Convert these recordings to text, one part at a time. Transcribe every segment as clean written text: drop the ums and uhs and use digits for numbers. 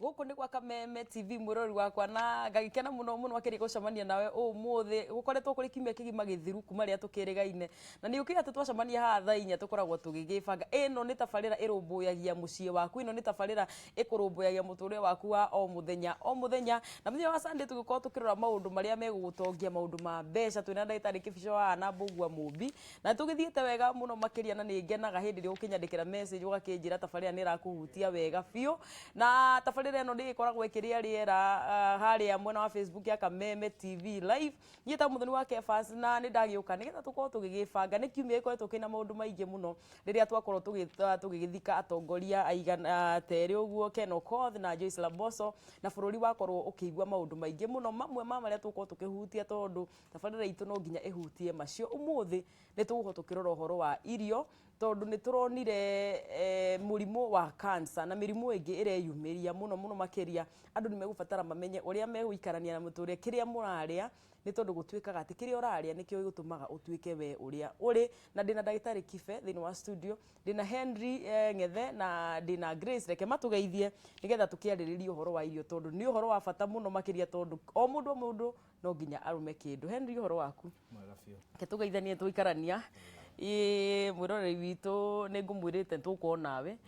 guku ni gwa Kameme TV murori wakwa na ngagikena muno muno akiri gucamania nawe umuthi gukoretwo kuri kimia kigima githiru kuma ria tukirigaine na ni ukira twacamania ha thaa inya tukoragwo tugigibanga ino ni tabarira irumbuyagia mucie waku ino ni tabarira ikurumbuyagia muture waku wa o muthenya na muthenya wa Sunday tugikorwo tukirora maundu maria megugutongia maundu ma mbeca twina ndagitari Kibisho wa na Mbugua Mumbi na tugithiete wega muno makiria na ni ngenaga hindi ri ukinyandikira message ugakinjira tabarira ni rakuhutia wega biu na tabarira ino ndi ikoragwo ikiria riera haria mwena wa Facebook ya Kameme TV live yita muthoni wa Kefas na ni ndagiuka nigetha tukorwo tugigibanga ni kiumia ikoretwo kina maundu maingi muno riria twakorwo tugigithika atongoria aigana teri uguo Ken Okoth na Joyce Laboso na bururi wakorwo ukiigua maundu maingi muno mamwe ma maria tukorwo tukihutia tondu tabarira itu no nginya ihutie macio umuthi ni tugukorwo tukirora uhoro wa irio tondu ni turonire murimu wa cancer na mirimu ingi ireyumiria muno makiria andu ni megubatara mamenye uria meguikarania na muture kiria muraria ni tondu gutwikaga ati kiria uraria nikio gigutumaga utwike we uria uri na ndina ndagitari Kibe thini wa studio ndina Henry Ngethe na ndina Grace reke matugeithie nigetha tukiariririe uhoro wa irio tondu ni uhoro wa bata muno makiria tondu o mundu no nginya arume kindu. Henry uhoro waku mwega biu ke tugeithanie tuikarania mwiroreri witu ni ngumwirite tuko nawe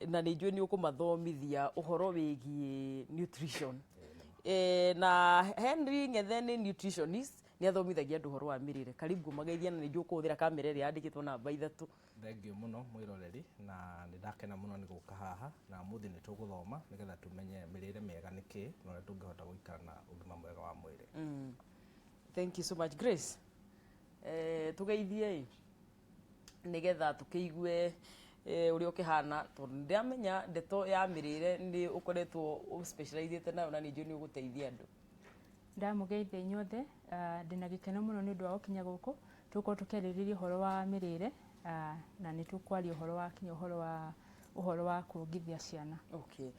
na ni njui ni ukumathomithia uhoro wigie nutrition na Henry Ngethe ni nutritionist ni athomithagia andu uhoro wa mirire karibu mageithia na ni njui kuthira kamera iri yandikitwo namba 3 thengio muno mwiroreri na ni ndakena muno ni guka haha na muthi ni tuguthoma nigetha tumenye mirire miega niki na uria tungihota guikara na ugima mwega wa mwiri. Thank you so much Grace. Tugeithie nigetha tukiigue uri ukihana tondu ndiamenya ndeto ya mirire ni ukoretwo specialized nayo na ni njui ni uguteithia andu. Ndamugeithia inyothe ndina gikeno muno ni undu wa gukinya guku tuko tukeririria uhoro wa mirire na ni tukwaria uhoro wa kinya uhoro wa kuongithia ciana. Okay.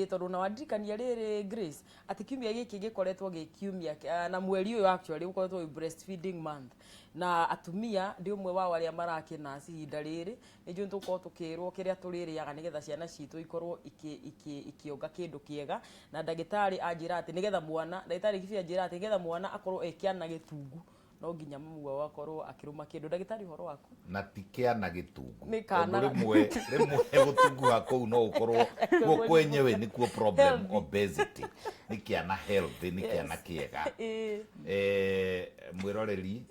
Tondu na wadirikania riri Grace ati kiumia giki gikoretwo gikiumia na mweri uyu actually ukoretwo breastfeeding month na atumia ndi umwe wa aria marakina cihinda riri niju tukorwo tukirwo kiria tuririaga nigetha ciana citu ikorwo ikionga kindu kiega na ndagitari anjira ati nigetha mwana ndagitari Kibe anjira ati nigetha mwana akorwo ekiana gitungu no nginya mamu wao akorwo akiruma kindu. Ndagitari horo waku na tikiana gitungu rimwe gutunguha kou no ukorwo kuo kwenyewe ni kuo problem obesity nikiana healthy nikiana kiega mwiroreri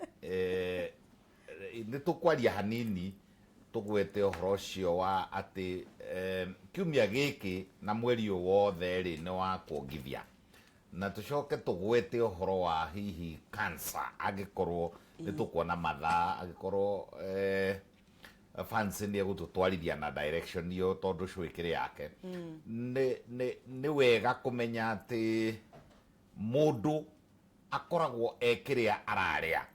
ni tukwaria hanini tugwete uhoro ucio wa ati kiumia giki na mweri wothe ri ni wa kuongithia na tucoke tugwete uhoro wa hihi cancer agikorwo ni tukuona matha agikorwo fancy ni egututwarithia na direction yo tondu cwikire yake ni wega kumenya ati mundu akoragwo ekiria araria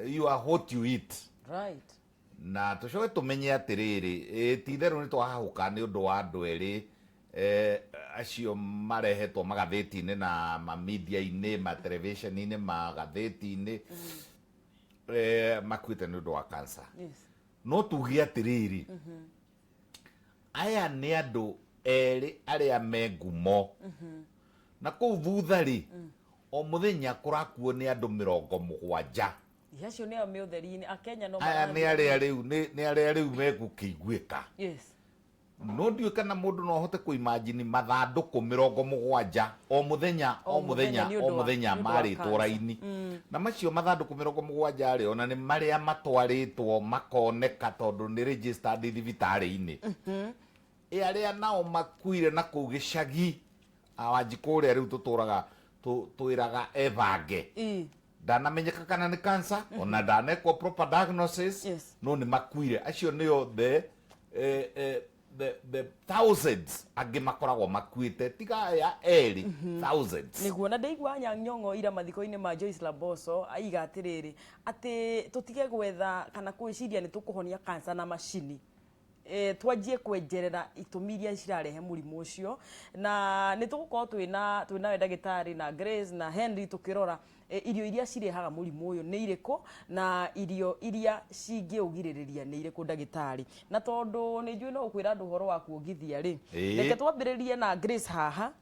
you are what you eat, right? Na tucoke tumenye atiriri titheru ni twahahuka ni undu wa andu eri acio marehetwo magatheti-ini na media-ini ma television-ini magatheti-ini makuite ni undu wa cancer. Yes. No tugie atiriri aya ni andu eri aria me ngumo na kou thutha-ri o muthenya kurakuo ni andu 70. Yacio ni ame utheri-ini akenya no aya ni aria riu megukiguika. Yes. No ndiu kana mundu no hote kuimagine mathanduku 70 o muthenya maritwo raini na macio mathanduku 70 ri ona ni maria matwaritwo makoneka tondu ni registered thibitari-ini aria nao makuire na kuu gicagi Wanjikuri riu tuturaga twiraga evange ndanamenyeka kana ni cancer ona ndanekwo proper diagnosis. Yes. No ni makuire acio nio the thousands angi makoragwo makuite tiga ya eri thousands niguo na ndeigua Nyang'yong'o ira mathiko-ini ma Joyce Laboso aiga atiriri ati tutige gwetha kana kwiciria ni tukuhonia cancer na macini twanjie kwenjerera itumi iria cirarehe mũrimũ ũcio, na nĩ tũgũkorwo twĩna ndagĩtarĩ na Grace na Henry tukirora irio iria cirehaga mũrimũ ũyũ nĩ irĩkũ na irio iria cingĩũgirĩrĩria nĩ irĩkũ ndagĩtarĩ. Na tondũ nĩ njũĩ no ũkwĩra andũ ũhoro wa kuongithia rĩ, reke twambĩrĩrie na Grace haha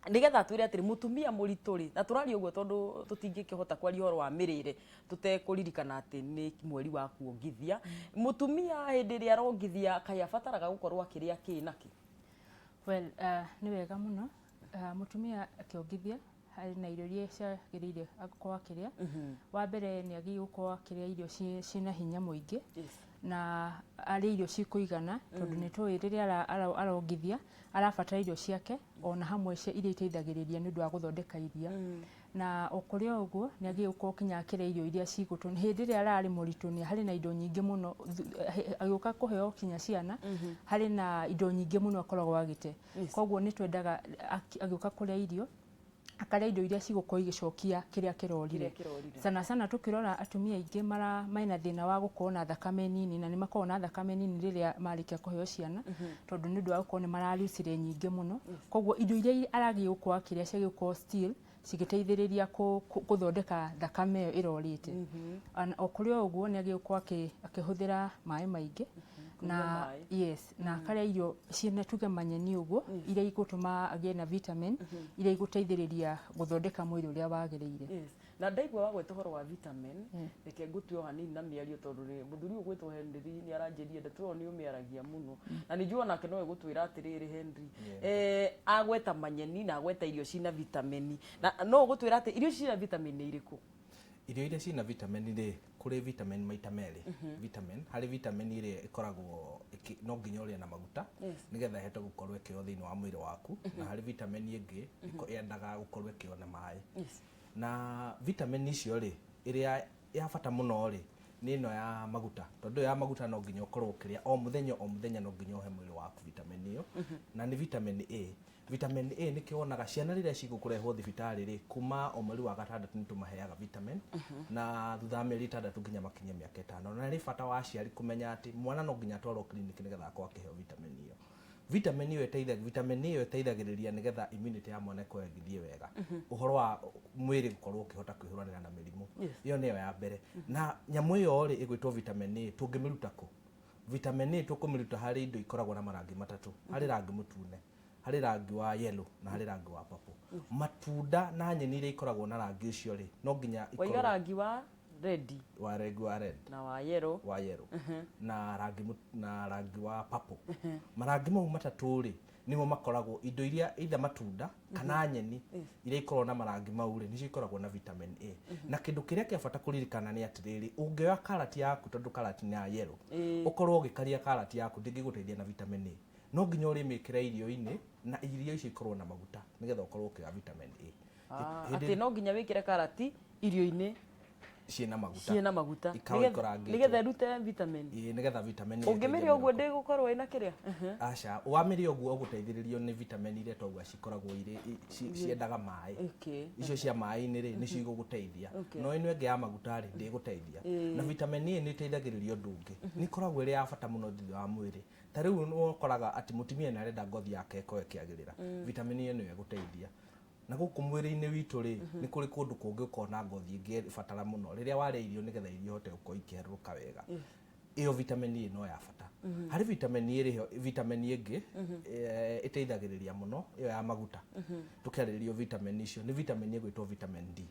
nigetha twire atĩ mutumia mũritũ rĩ, na tũraria ũguo tondũ tũtingĩkĩhota kwaria ũhoro wa mĩrĩre tutekũririkana atĩ nĩ mweri wa kuongithia. Mutumia hĩndĩ ĩrĩa arongithia kaĩ abataraga gũkorwo akĩrĩa kĩ na kĩ? Well, nĩ wega mũno mutumia akĩongithia harĩ na irio iria ciagĩrĩire gũkorwo akĩrĩa. Wa mbere nĩ agĩrĩirwo gũkorwo akĩrĩa irio ciĩna hinya mũingĩ na arĩa irio cikũigana, tondũ nĩ tũĩ rĩrĩa arongithia arabatara irio ciake ona hamwe iria iteithagĩrĩria nĩ ũndũ wa gũthondeka iria. Na okũrĩa ũguo nĩ agĩrĩirwo gũkorwo kinya akĩrĩa irio iria cigũtũ. Hĩndĩ ĩrĩa ararĩ mũritũ nĩ harĩ na indo nyingĩ mũno agĩũka kũheo kinya ciana, harĩ na indo nyingĩ mũno akoragwo agĩte. Koguo nĩ twendaga agĩũka kũrĩa irio akarĩa indo iria cigũkorwo igĩcokia kĩrĩa kĩrorire. Sana sana tukirora atumia aingĩ mena thĩna wa gũkorwo na thakame nini, na nĩ makoragwo na thakame nini rĩrĩa marĩkia kũheo ciana, tondũ nĩ ũndũ wa gũkorwo nĩ mararucire nyingĩ mũno. Koguo indo iria aragĩrĩirwo gũkorwo akĩrĩa ciagĩrĩirwo gũkorwo still cigĩteithĩrĩria gũthondeka thakame ĩyo ĩrorĩte. O kũrĩ o ũguo nĩ agĩrĩirwo gũkorwo akĩhũthĩra maĩ maingĩ na na akarĩa irio ciĩna tuge manyeni ũguo iria igũtũma agĩe na vitamin iria igũteithĩrĩria gũthondeka mwĩrĩ ũrĩa wagĩrĩire. Na ndaigua wagweta ũhoro wa vitamin, reke ngũtue hanini na mĩario tondũ mũthuri ũyũ gwĩtwo Henry nĩ aranjĩria ndeto nĩ ũmĩaragia mũno, na nĩ njũa nake no egũtwĩra atĩrĩrĩ Henry, agweta manyeni na agweta irio cina vitamin, na no ũgũtwĩra atĩ irio cina vitamin nĩ irĩkũ? Irio iria cina vitamin rĩ, kũrĩ vitamin maita merĩ. Vitamin harĩ vitamin ĩrĩa ĩkoragwo no nginya ũrĩe na maguta nĩgetha ĩhote gũkorwo ĩkĩo thĩinĩ wa mwĩrĩ waku, na harĩ vitamin ĩngĩ yendaga gũkorwo ĩkĩo na maĩ. Na vitamin icio rĩ, ĩrĩa ya bata mũno rĩ nĩ ĩno ya maguta, tondũ ya maguta no nginya ũkorwo ũkĩrĩa o mũthenya no nginya ũhe mwĩrĩ waku vitamin ĩyo, na nĩ vitamin A. Vitamin A nĩ kĩwonaga ciana rĩrĩa cigũkũrehwo thibitarĩ rĩ, kuma o mweri wa gatandatũ nĩ tũmaheaga vitamin, na thutha wa mĩeri 6 nginya makinyie mĩaka 5. Na nĩ bata wa aciari kũmenya atĩ mwana no nginya atwarwo kiriniki nĩgetha akorwo akĩheo vitamin ĩyo. Vitamin ĩyo ĩteithagĩrĩria nĩgetha immunity ya mwana ĩkorwo ĩgĩthiĩ wega, ũhoro wa mwĩrĩ gũkorwo ũkĩhota kwĩhũranĩra na mĩrimũ. Ĩyo nĩyo ya mbere. Na nyamũ ĩyo rĩ ĩgwĩtwo vitamin A tũngĩmĩruta kũ? Vitamin A tũkũmĩruta harĩ indo ikoragwo na marangi matatũ. Harĩ rangi mũtune, harĩ rangi wa yellow na harĩ rangi wa purple. Matunda na nyeni iria ikoragwo na rangi ũcio rĩ, no nginya ikorwo waiga rangi wa red na wa yellow na rangi wa purple. Marangi mau matatũ rĩ nimo makoragwo indo iria either matunda kana nyeni iria ikoragwo na marangi mau rĩ nicio ikoragwo na vitamin A. Na kĩndũ kĩrĩa kĩa bata kũririkana nĩ atĩrĩrĩ, ũngĩoya karati yaku tondũ karati nĩ ya yellow, ũkorwo ũgĩkaria karati yaku ndĩngĩgũteithia na vitamin A. No nginya ũrĩmĩkĩra irio-inĩ na irio icio ikorwo na maguta nĩgetha ũkorwo ũkĩoya vitamin A. Atĩ no nginya wĩkĩre karati irio-inĩ ciĩna maguta nĩgetha ĩrute vitamin. Nĩgetha vitamin ũngĩmĩrĩa ũguo ndĩgũkorwo ĩna kĩrĩa? Aca, wamĩrĩa ũguo ũgũteithĩrĩrio nĩ vitamin iria twaugua cikoragwo irĩ ciendaga maĩ. Icio cia maĩ-inĩ rĩ nĩcio igũgũteithia. No ĩno ĩngĩ ya maguta rĩ ndĩgũteithia. Na vitamin A nĩ ĩteithagĩrĩria ũndũ ũngĩ, nĩ ikoragwo ĩrĩ ya bata mũno thĩinĩ wa mwĩrĩ. Ta rĩu nĩ ũkoraga atĩ mũtumia nĩ arenda ngothi yake ĩkorwo ĩkĩagĩrĩra, vitamin ĩyo nĩyo ĩgũteithia. Na gũkũ mwĩrĩ-inĩ witũ rĩ nĩ kũrĩ kũndũ kũngĩ ũkorwo na ngothi ĩngĩ ĩbatara mũno rĩrĩa warĩa irio nĩgetha irio ihote gũkorwo ikĩherũka wega. Iyo vitamin A no ya bata. Harĩ vitamin ĩngĩ ĩteithagĩrĩria mũno ĩyo ya maguta. Tũkĩarĩrĩria vitamin icio nĩ vitamin ĩgwĩtwo vitamin D.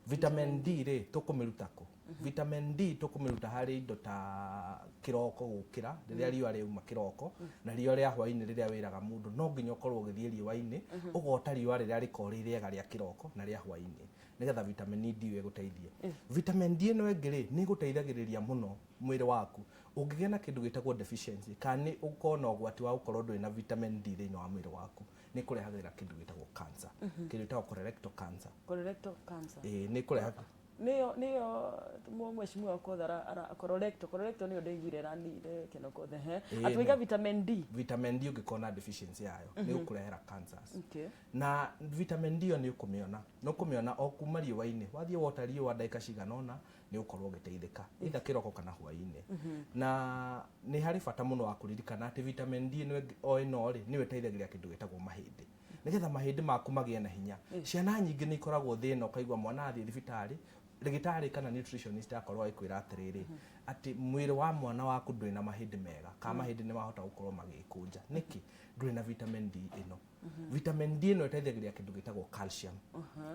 Vitamin D rĩ tũkũmĩruta kũ? Vitamin D tũkũmĩruta harĩ indo ta kĩroko gũkĩra rĩrĩa riũa rĩauma kĩroko, na riũa rĩa hwaĩ-inĩ rĩrĩa wĩraga mũndũ no nginya ũkorwo ũgĩthiĩ riũa-inĩ ũgota riũa rĩrĩa rĩkoragwo rĩ rĩega rĩa kĩroko na rĩa hwaĩ-inĩ nĩgetha vitamin D ĩgũteithie. Vitamin D ĩno ĩngĩ rĩ nĩ ĩgũteithagĩrĩria mũno mwĩrĩ waku ũngĩgĩa na kĩndũ gĩtagwo deficiency, kana nĩ ũkorwo na ũgwati wa gũkorwo ndũrĩ na vitamin D thĩinĩ wa mwĩrĩ waku, nĩ kũrehagĩra kĩndũ gĩtagwo cancer, kĩndũ gĩtagwo colorectal cancer. Colorectal cancer. Nĩ kũrehaga nio mheshimiwa Kodhara ara correcto nio ndeiguire ranire Kinoko the atwiga vitamin D ungikona deficiency yayo ni ukurehera cancers. Na vitamin D ni ukumiona o kuma riũa-inĩ wathie wota riũa ndagĩka cigana ũna ni ukorwo ũgĩteithĩka either kĩroko kana hwaĩ-inĩ. Na nĩ harĩ bata mũno wa kũririkana atĩ vitamin D o ĩno rĩ nĩ ĩteithagĩrĩria kĩndũ gĩtagwo mahĩndĩ, nigetha mahĩndĩ maku magĩe na hinya. Ciana nyingĩ nĩ ikoragwo thĩna ũkaigua mwana athiĩ thibitarĩ ndagĩtarĩ kana nutritionist akorwo akwĩra atĩrĩrĩ atĩ mwĩrĩ wa mwana waku ndũrĩ na mahĩndĩ mega kana mahĩndĩ nĩ mahota gũkorwo magĩkũnja nĩkĩ ndũrĩ na vitamin D ĩno. Vitamin D ĩno ĩteithagĩrĩria kĩndũ gĩtagwo calcium,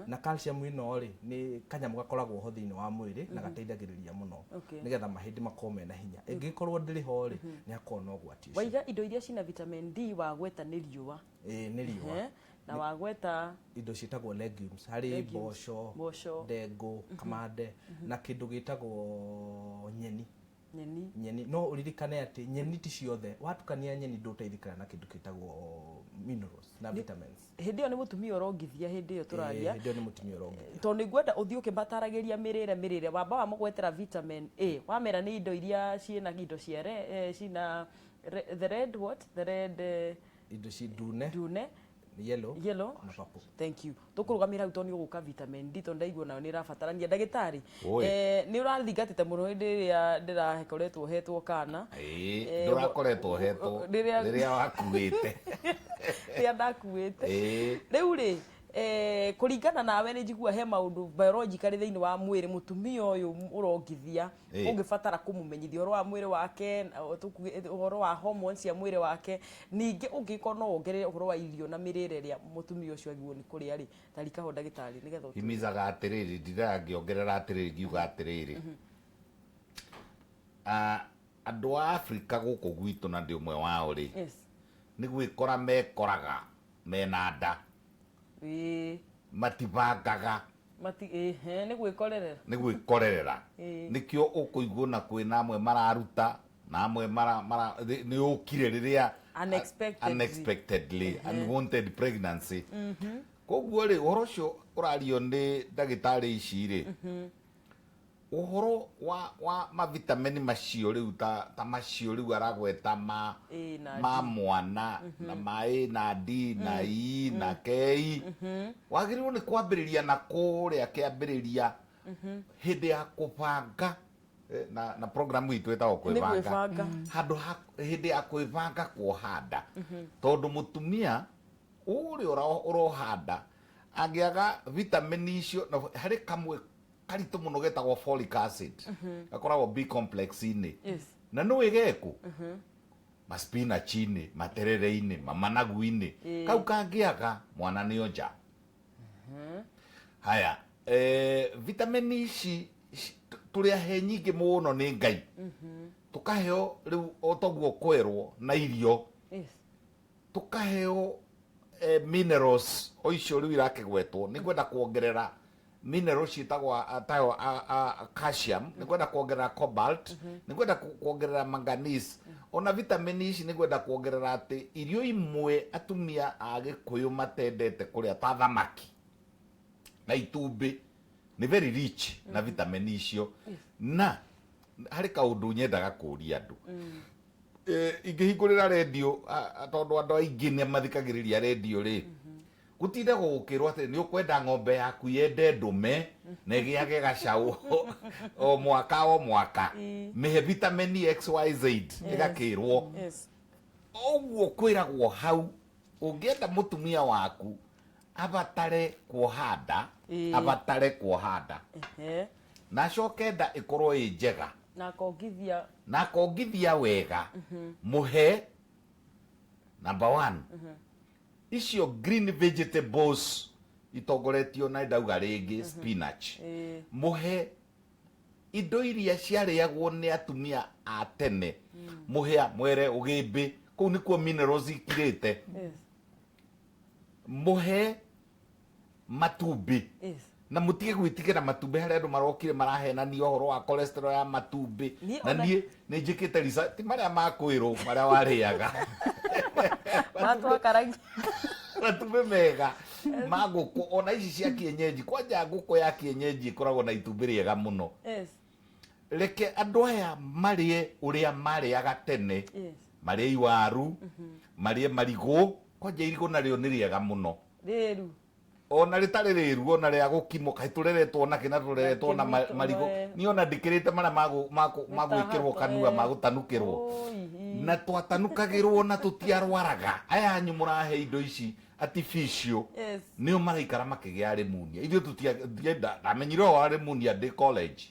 na calcium ĩno rĩ nĩ kanyamũ gakoragwo ho thĩinĩ wa mwĩrĩ na gateithagĩrĩria mũno nigetha mahĩndĩ makorwo mena hinya. Ĩngĩkorwo ndĩrĩ ho rĩ nĩ hakorwo na ũgwati ũcio. Waiga indo iria cina vitamin D wagweta nĩ riũa. Nĩ riũa. Na wagweta indo ciĩtagwo legumes harĩ mboco, ndengũ, kamande na kĩndũ gĩtagwo nyeni. No ũririkane atĩ nyeni ti ciothe watukania nyeni ndũteithĩkaga na kĩndũ gĩtagwo minerals na vitamins. Hĩndĩ ĩyo nĩ mũtumia ũrongithia hĩndĩ ĩyo tũraria. Hĩndĩ ĩyo nĩ mũtumia ũrongithia. Tondũ nĩngwenda ũthiĩ ũkĩmataragĩria mĩrĩre wamba wa mũgwetera vitamin A wamera nĩ indo iria ciĩna indo cia cina the red indo ci ndune yellow na purple. Thank you. Tukurugamira hau toni uguka vitamin D to ndaigua nayo ni rabatarania ndagitari. Ni urathingatite muno hindi ria ndirakoretwo hetwo kana. Ndurakoretwo hetwo riria wakuite. Ria ndakuite. Riu ri kuringana nawe ni njigua he maundu biologically thiini wa mwiri mutumia uyu urongithia ungibatara kumumenyithia uhoro wa mwiri wake uhoro wa hormones cia mwiri wake ningi ungikona ongerere uhoro wa irio na mirire ria mutumia ucio agirwo ni kuria ri tarika ho ndagitari nigetha imizaga atiriri ndirangiongerera atiriri ngiuga atiriri andu a Africa guku gwitu na ndi umwe wao ri ni gwikora mekoraga mena nda matibangaga ni gwikorerera nikio ukuigua na kwina amwe mararuta na amwe ni ukire riria unexpectedly unwanted pregnancy koguo ri uhoro cio urario ni ndagitari ici ri uhoro wa mavitamini macio riu ta macio riu aragweta ma mwana na ma A na D na E na K wagiriwo ni kwambiriria na kuria kiambiriria hindi ya kubanga na program itu etagwo kwibanga handu hindi ya kwibanga kuhanda tondu mutumia uri urohanda angiaga vitamini icio hari kamwe karitu muno getagwo folic acid gakoragwo B complex ini na no igeku ma spinach ini materere ini mamanagu ini kau kangiaga mwana ni onja haya vitamin ici turia he nyingi muno ni Ngai tukaheo riu otoguo kwerwo na irio tukaheo minerals o icio riu irakigwetwo ni kwenda kuongerera minerals itagwa tayo calcium ni kwenda kuongerera cobalt ni kwenda kuongerera manganese ona vitamin ici ni kwenda kuongerera ati irio imwe atumia agikuyu matendete kuria ta thamaki na itumbi ni very rich na vitamin icio na hari kaundu nyendaga kuria andu ingihingurira radio tondu andu aingi ni mathikagiriria radio ri gutinde gukirwo ati ni ukwenda ng'ombe yaku yende ndume na igiage gacau o mwaka mihe vitamin XYZ igakirwo oguo kwiragwo hau ungienda mutumia waku abatare kuhanda na cokenda ikorwo i njega na kongithia wega muhe number 1 icio green vegetables itongoretio na ndauga ringi spinach muhe indo iria ciarĩagwo nĩ atumia a tene muhea mwere ugimbi kuu nikuo minerals ikirite muhe matumbi na mutige gwitigira matumbi hari andu marokire marahenania uhoro wa cholesterol ya matumbi na nie ni njikite research maria makwirwo maria wariaga matwa karangi matumbi mega maguku ona ici cia kienyeji kwanja nguku ya kienyeji ikoragwo na itumbĩ rĩega mũno. Reke andũ aya marie uria marĩaga tene, marie iwaru, marie marigũ, kwanja irigũ narĩo nĩ rĩega mũno. Rĩru ona rĩtarĩ rĩru ona rĩa gũkimo kaĩ tũreretwo na kĩna tũreretwo na marigũ ni ona ndikĩrĩte marĩa magwĩkĩrwo kanua magũtanukĩrwo na twatanukagĩrwo na tũtiarwaraga. Aya anyu mũrahe indo ici artificial nĩo maraikara makĩgĩa pneumonia. Ithuĩ tũtienda ndamenyire wa pneumonia ndĩ college.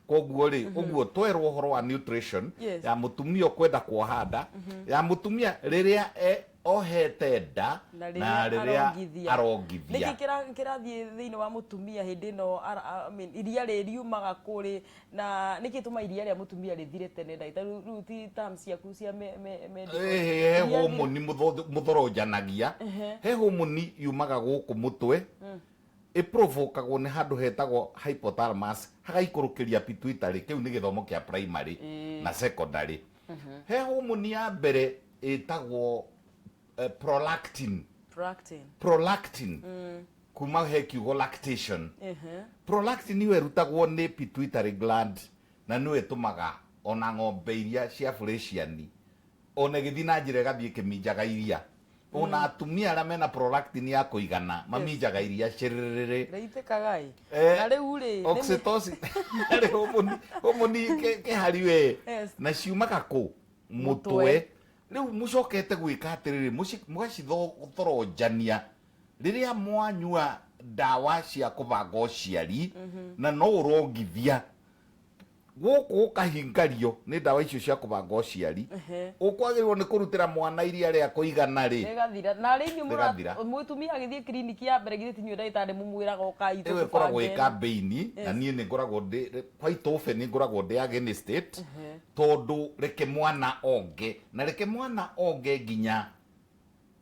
Koguo rĩ ũguo twerwo ũhoro wa nutrition ya mũtumia kwenda kuoha nda, ya mũtumia rĩrĩa ohete nda na rĩrĩa arongithia. Nĩkĩ kĩrathiĩ thĩinĩ wa mũtumia hĩndĩ ĩno iria rĩriumaga kũrĩ na nĩkĩ tũma iria rĩa mũtumia rĩthire tene ndagĩtarĩ? Rĩu ti terms ciaku cia he homoni mũthorojanagia, he homoni yumaga gũkũ mũtwe iprovokagwo nĩ handũ hetagwo hypothalamus hagaikũrũkĩria pituitary. Kĩu nĩ gĩthomo kĩa primary na secondary. He homoni ya mbere ĩtagwo prolactin kuma he kiugo lactation. Prolactin ĩyo ĩrutagwo nĩ pituitary gland na nĩyo ĩtũmaga ona ng'ombe iria cia Fresian ona gĩthiĩ na njĩra ĩgathiĩ ĩkĩminjaga iria. Ona atumia arĩa mena prolactin ya kũigana maminjaga iria cirĩrĩrĩ reitĩkaga na rĩu rĩ oxytocin homoni kĩhari we na ciumaga kũ mũtwe. Rĩu mũcokete gwĩka atĩrĩrĩ mũgacithorojania rĩrĩa mwanyua ndawa cia kũbanga ũciari na no ũrongithia gũkũ ũkahingario nĩ ndawa icio cia kũbanga ũciari ũkwagĩrĩrwo nĩ kũrutĩra mwana iria rĩa kũigana rĩ rĩgathira. Na rĩu mũtumia agĩthiĩ kliniki ya mbere githĩ tinyuĩ ndagĩtarĩ mũmwĩraga ũkai tũbange. Ĩkoragwo ĩ campaign na niĩ nĩ ngoragwo quite often nĩ ngoragwo ndĩ against it tondũ reke mwana onge na reke mwana onge nginya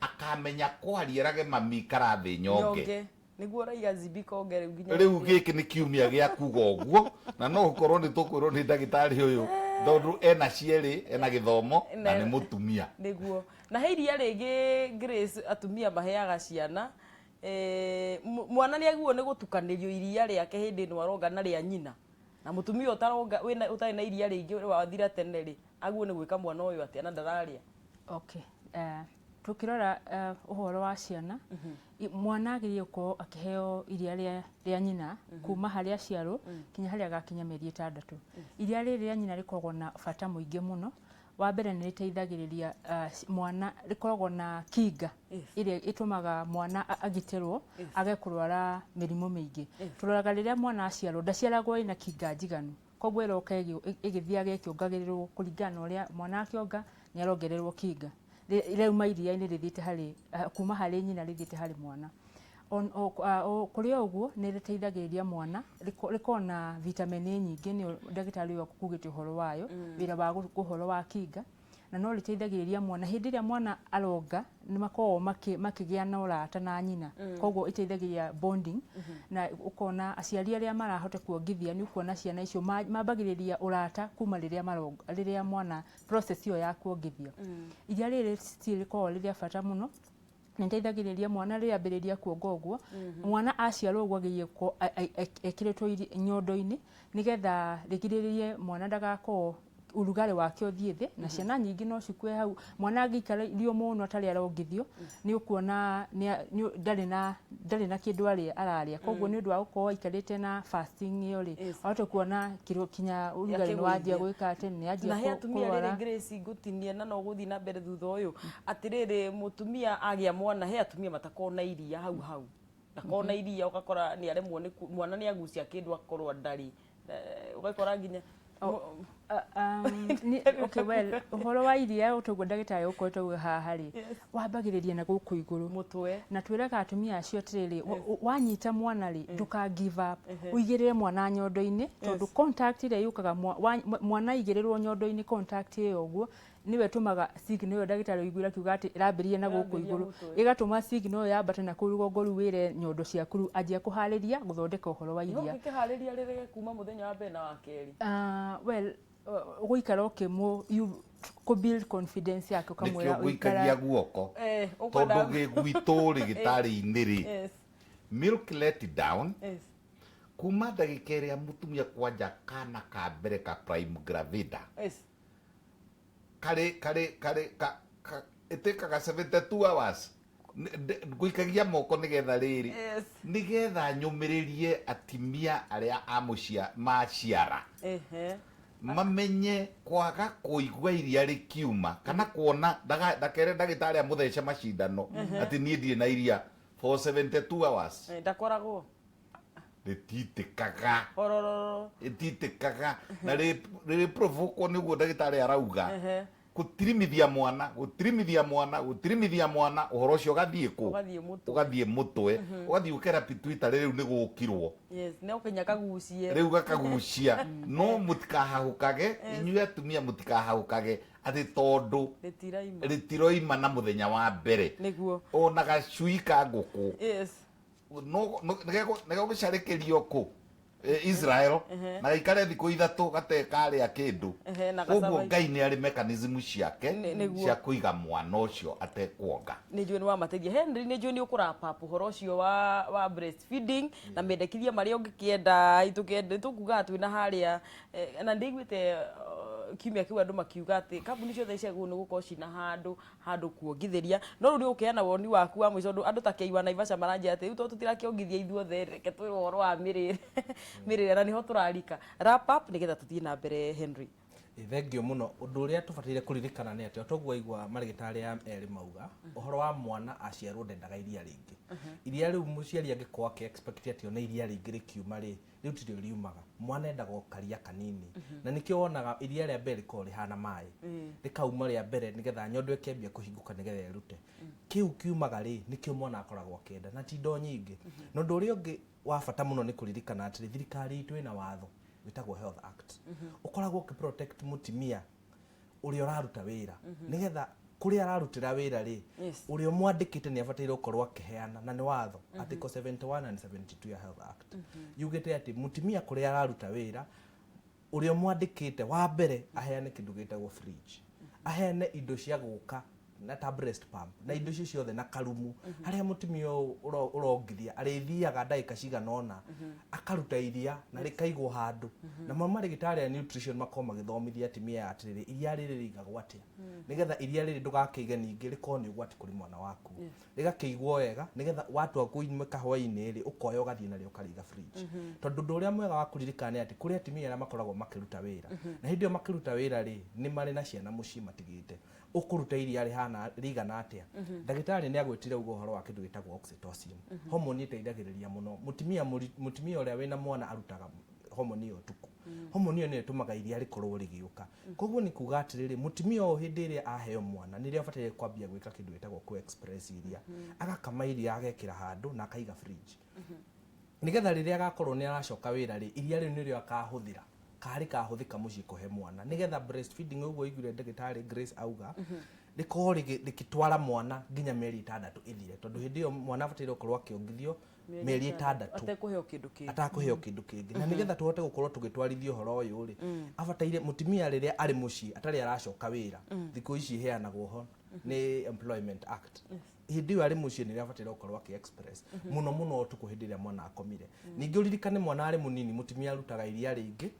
akamenya kwaria mami karathĩ nyonge nĩguo raiga zibika onge rĩu nginya rĩu gĩkĩ nĩ kiumia gĩa kuga ũguo na no ũkorwo nĩ tũkwĩrwo nĩ ndagĩtarĩ ũyũ tondũ ena cierĩ ena gĩthomo na nĩ mũtumia nĩguo. Na he iria rĩngĩ Grace atumia maheaga ciana mwana nĩ aguo nĩ gũtukanĩrio iria rĩake hĩndĩ ĩno aronga na rĩa nyina na mũtumia ũtaronga ũtarĩ na iria rĩingĩ wathira tene rĩ aguo nĩ gwĩka mwana ũyũ atĩa na ndararĩa. Okay, tukirora ũhoro wa ciana mwana agĩrĩirwo gũkorwo akĩheo iria rĩa nyina kuma harĩa aciarwo kinya harĩa agakinya mĩeri 6. Iria rĩrĩ rĩa nyina rĩkoragwo na bata mũingĩ mũno. Wa mbere nĩ rĩteithagĩrĩria mwana, rĩkoragwo na kinga ĩrĩa ĩtũmaga mwana agitĩrwo age kũrwara mĩrimũ mĩingĩ. Tũroraga rĩrĩa mwana aciarwo ndaciaragwo ina kinga njiganu, koguo ĩroka ĩgĩthiaga ĩkĩongagĩrĩrwo kũringana na ũrĩa mwana akĩonga nĩ arongererwo kinga rĩauma iria-inĩ rĩthiĩte harĩ kuma harĩ nyina rĩthiĩte harĩ mwana. Kũrĩ ũguo nĩ rĩteithagĩrĩria mwana, rĩkoragwo na vitamini nyingĩ nĩ ndagĩtarĩ ũyũ akugĩte ũhoro wayo wĩra wa ũhoro wa kinga na no rĩteithagĩrĩria mwana hĩndĩ ĩrĩa mwana aronga nĩ makoragwo makĩgĩa na ũrata na nyina, koguo ĩteithagĩrĩria bonding na ũkona aciari arĩa marahota kuongithia nĩ ũkuona ciana icio mambagĩrĩria ũrata kuma rĩrĩa mwana process ĩyo ya kuongithia. Iria rĩrĩ rĩkoragwo rĩrĩa bata mũno nĩ rĩteithagĩrĩria mwana rĩambĩrĩria kuonga ũguo. Mwana aciarwo ũguo agĩrĩirwo gũkorwo ekĩrĩtwo nyondo-inĩ nĩgetha rĩgirĩrĩrie mwana ndagakorwo urugarĩ wake ũthiĩ thĩ na ciana nyingĩ no cikue hau. Mwana angĩikario mũno atarĩ arongithio nĩ ũkuona ndarĩ na kĩndũ ararĩa, koguo nĩ ũndũ wa gũkorwo aikarĩte na fasting ĩyo rĩ ahote kuona kinya urugarĩ nĩ wanjia gwĩka atĩ nĩ anjia kũrwara. Na he atumia rĩrĩ Grace ngũtinie na no gũthiĩ na mbere thutha ũyũ atĩrĩrĩ mũtumia agĩa mwana, he atumia matakorwo na iria hau ndakorwo na iria ũgakora nĩ aremwo mwana nĩ agucia kĩndũ akorwo ndarĩ ũgakora nginya okay, well, ũhoro wa iria ũtũgwo ndagĩtarĩ ũkoretwo haha rĩ wambagĩrĩria na gũkũ igũrũ mũtwe na twĩraga atumia acio atĩrĩrĩ wanyita mwana rĩ ndũka give up ũigĩrĩre mwana nyondo-inĩ tondũ contact ĩrĩa yũkaga mwana igĩrĩrwo nyondo-inĩ contact ĩyo ũguo niwe tumaga signal ĩyo ndagĩtarĩ ũiguĩra kiuga atĩ ĩrambĩrĩria na gũkũ igũrũ ĩgatũma signal yambate na kũu rũgongo rũu wĩre nyondo ciaku anjia kũharĩria gũthondeka ũhoro wa iria. No kĩharĩria rĩrĩ kuma mũthenya wa mbere na wa kerĩ. Well, gũikara ũkĩmũ ku build confidence yake ukamwira uikaria guoko tondu gigwitu rigitari-ini ri milk let down kuma ndagika iria mutumia kwanja kana ka mbere ka prime gravida kare itekaga 72 hours guikagia moko nigetha riri nigetha nyumiririe atimia aria amucia maciara mamenye kwaga kuigua iria rikiuma kana kuona ndakere ndagitari amuthece macindano ati nie ndire na iria for 72 hours ndakoragwo rititikaga ititikaga na riri provoke niguo ndagitari arauga gutirimithia mwana uhoro ucio ugathie ku ugathie mutwe ugathie ukera Twitter riu ni gukirwo ne ukenya kagucie riu gakagucia no mutikahahukage inyuĩ atumia mutikahahukage ati tondu ritiroima na muthenya wa mbere niguo ona gacui ka nguku no nego gucarekerio ku Israel na ikare thiku ithatu gatekarĩa kindu koguo Ngai nĩ arĩ mechanism ciake cia kuiga mwana ũcio atekuonga nĩ njũĩ nĩ wamateithia Henry nĩ njũĩ nĩ ũkũrapa ũhoro ũcio wa breastfeeding na mendekithia marĩa ũngĩkĩenda tũkuga twĩna harĩa na ndĩiguĩte kiumia kiu andu makiuga ati kambuni ciothe ciagwo nĩ gũkorwo cina handũ kuongithĩria no rĩu nĩ ũkĩheana woni waku wa mũico andũ ta Kĩiwa Naivasha maranjia atĩ rĩu to tũtirakĩongithia ithuothe reke twĩ ũhoro wa mĩrĩre na nĩho tũrarika wrap up nĩgetha tũthiĩ na mbere Henry. Thengio muno undu uria tubataire kuririkana ni ati toguo igwa marigitari ya eri mauga uhoro wa mwana aciarwo ndendaga iria ringi iria riu muciari angikorwo ki expect ati ona iria ringi rikiuma ri riu tirio riumaga mwana endaga ukaria kanini na nikio wonaga iria ria mbere ko rihana mai rikauma ria mbere nigetha nyondo ikembia kuhinguka nigetha irute kiu kiumaga ri nikio mwana akoragwo akienda na tindo nyingi no ndu uria ungi wa bata muno ni kuririkana ati thirikari itu ina watho witagwo Health Act ukoragwo ki protect mutimia uria uraruta wira nigetha kuria ararutira wira ri uria mwandikite ni abataire ukorwo akiheana na ni watho article 71 and 72 ya Health Act yugite ati mutimia kuria araruta wira uria mwandikite wa mbere aheane kindu gitagwo fridge aheane indo cia guka na ta breast pump na indo icio ciothe na karumu haria mutimia urongithia arithiaga ndagika ciganona akaruta iria na rikaigwo handu na mama rigitari ya nutrition makoma magithomithia atimia atiriri iria riri rigagwo atia nigetha iria riri ndugakige ningi rikoni ugwati kuri mwana waku rigakeigwo wega nigetha watu akuinwe kahwaini ri ukoya ugathie na rio kariga fridge tondu ndu uria mwega wa kuririkana ni ati kuri atimia ara makoragwo makiruta wira na hindi yo makiruta wira ri ni mari na ciana mucii matigite ukuruta iria rihana rigana atia ndagitari ni agwetire ugo horo wa kindu gitagwo oxytocin hormone iteithagiriria muno mutimia uria wina mwana arutaga hormone iyo tuku hormone iyo ni tumaga iria rikorwo rigiuka koguo ni kuga atiriri mutimia o hindi iria aheo mwana ni ria abatire kwambia gwika kindu gitagwo ku express iria agakama iria agekira handu na akaiga fridge nigetha riria agakorwo ni aracoka wira ri iria riu ni rio akahuthira kari kahuthika mucii kuhe mwana nigetha breastfeeding uguo igure ndagitari Grace auga riko rikitwara mwana nginya mieri 6 ithire tondu hindi yo mwana abatire ukorwo akiongithio mieri 6 atakuheo kindu kingi na nigetha tuhote gukorwo tugitwarithio horo uyu ri abatire mutimia riria ari mucii atari aracoka wira thiku ici heanagwo ho ni Employment Act hindi yo ari mucii ni abatire ukorwo aki express muno tuku hindi ria mwana akomire ningi uririkane mwana ari munini mutimia arutaga iria ringi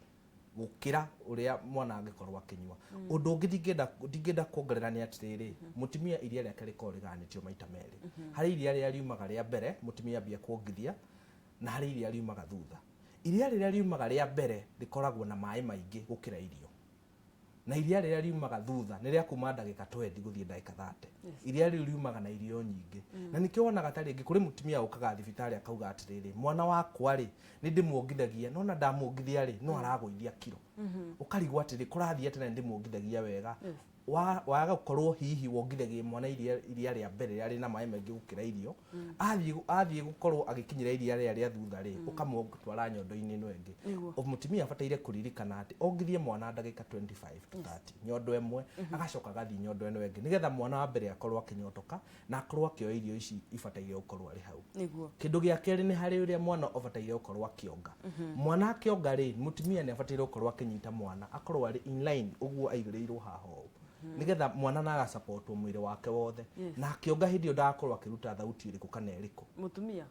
gukira uria mwana angikorwo akinywa undu ngingenda kuongerera ni atiriri mutimia iria ria kare koriganitio maita meri hari iria ria riumaga ria mbere mutimia ambia kuongithia na hari iria riumaga thutha iria ria riumaga ria mbere rikoragwo na mai maingi gukira irio na iria ria riumaga thutha ni ria kuma ndagika 20 guthie ndagika 30 iria riumaga na irio nyingi na nikio wonaga tari ingi kuri mutimia ukaga thibitari akauga atiriri mwana wakwa ri ni ndimuongithagia no na ndamuongithia ri no aragũithia kiro ukarigwa atiri kurathia atena ndimuongithagia wega waga gukorwo hihi wongithagia mwana iria ria mbere yari na mai maingi gukira irio athie gukorwo agikinyira iria ria thutha ri ukamutwara nyondo-ini ino ingi mutimia abataire kuririkana ati ongithie mwana ndagika 25 to 30 nyondo emwe agacoka gathi nyondo eno ingi nigetha mwana wa mbere akorwo akinyotoka na akorwo akioya irio ici ibataire gukorwo ari hau kindu gia keri ni hari uria mwana obataire gukorwo akionga mwana akionga ri mutimia ni abataire gukorwo akinyita mwana akorwo ari in line uguo aigireirwo haho nigetha mwana na agacapotwo mwĩrĩ wake wothe na akĩonga hĩndĩ ĩyo ndagakorwo akĩruta thauti ĩrĩkũ kana ĩrĩkũ mutumia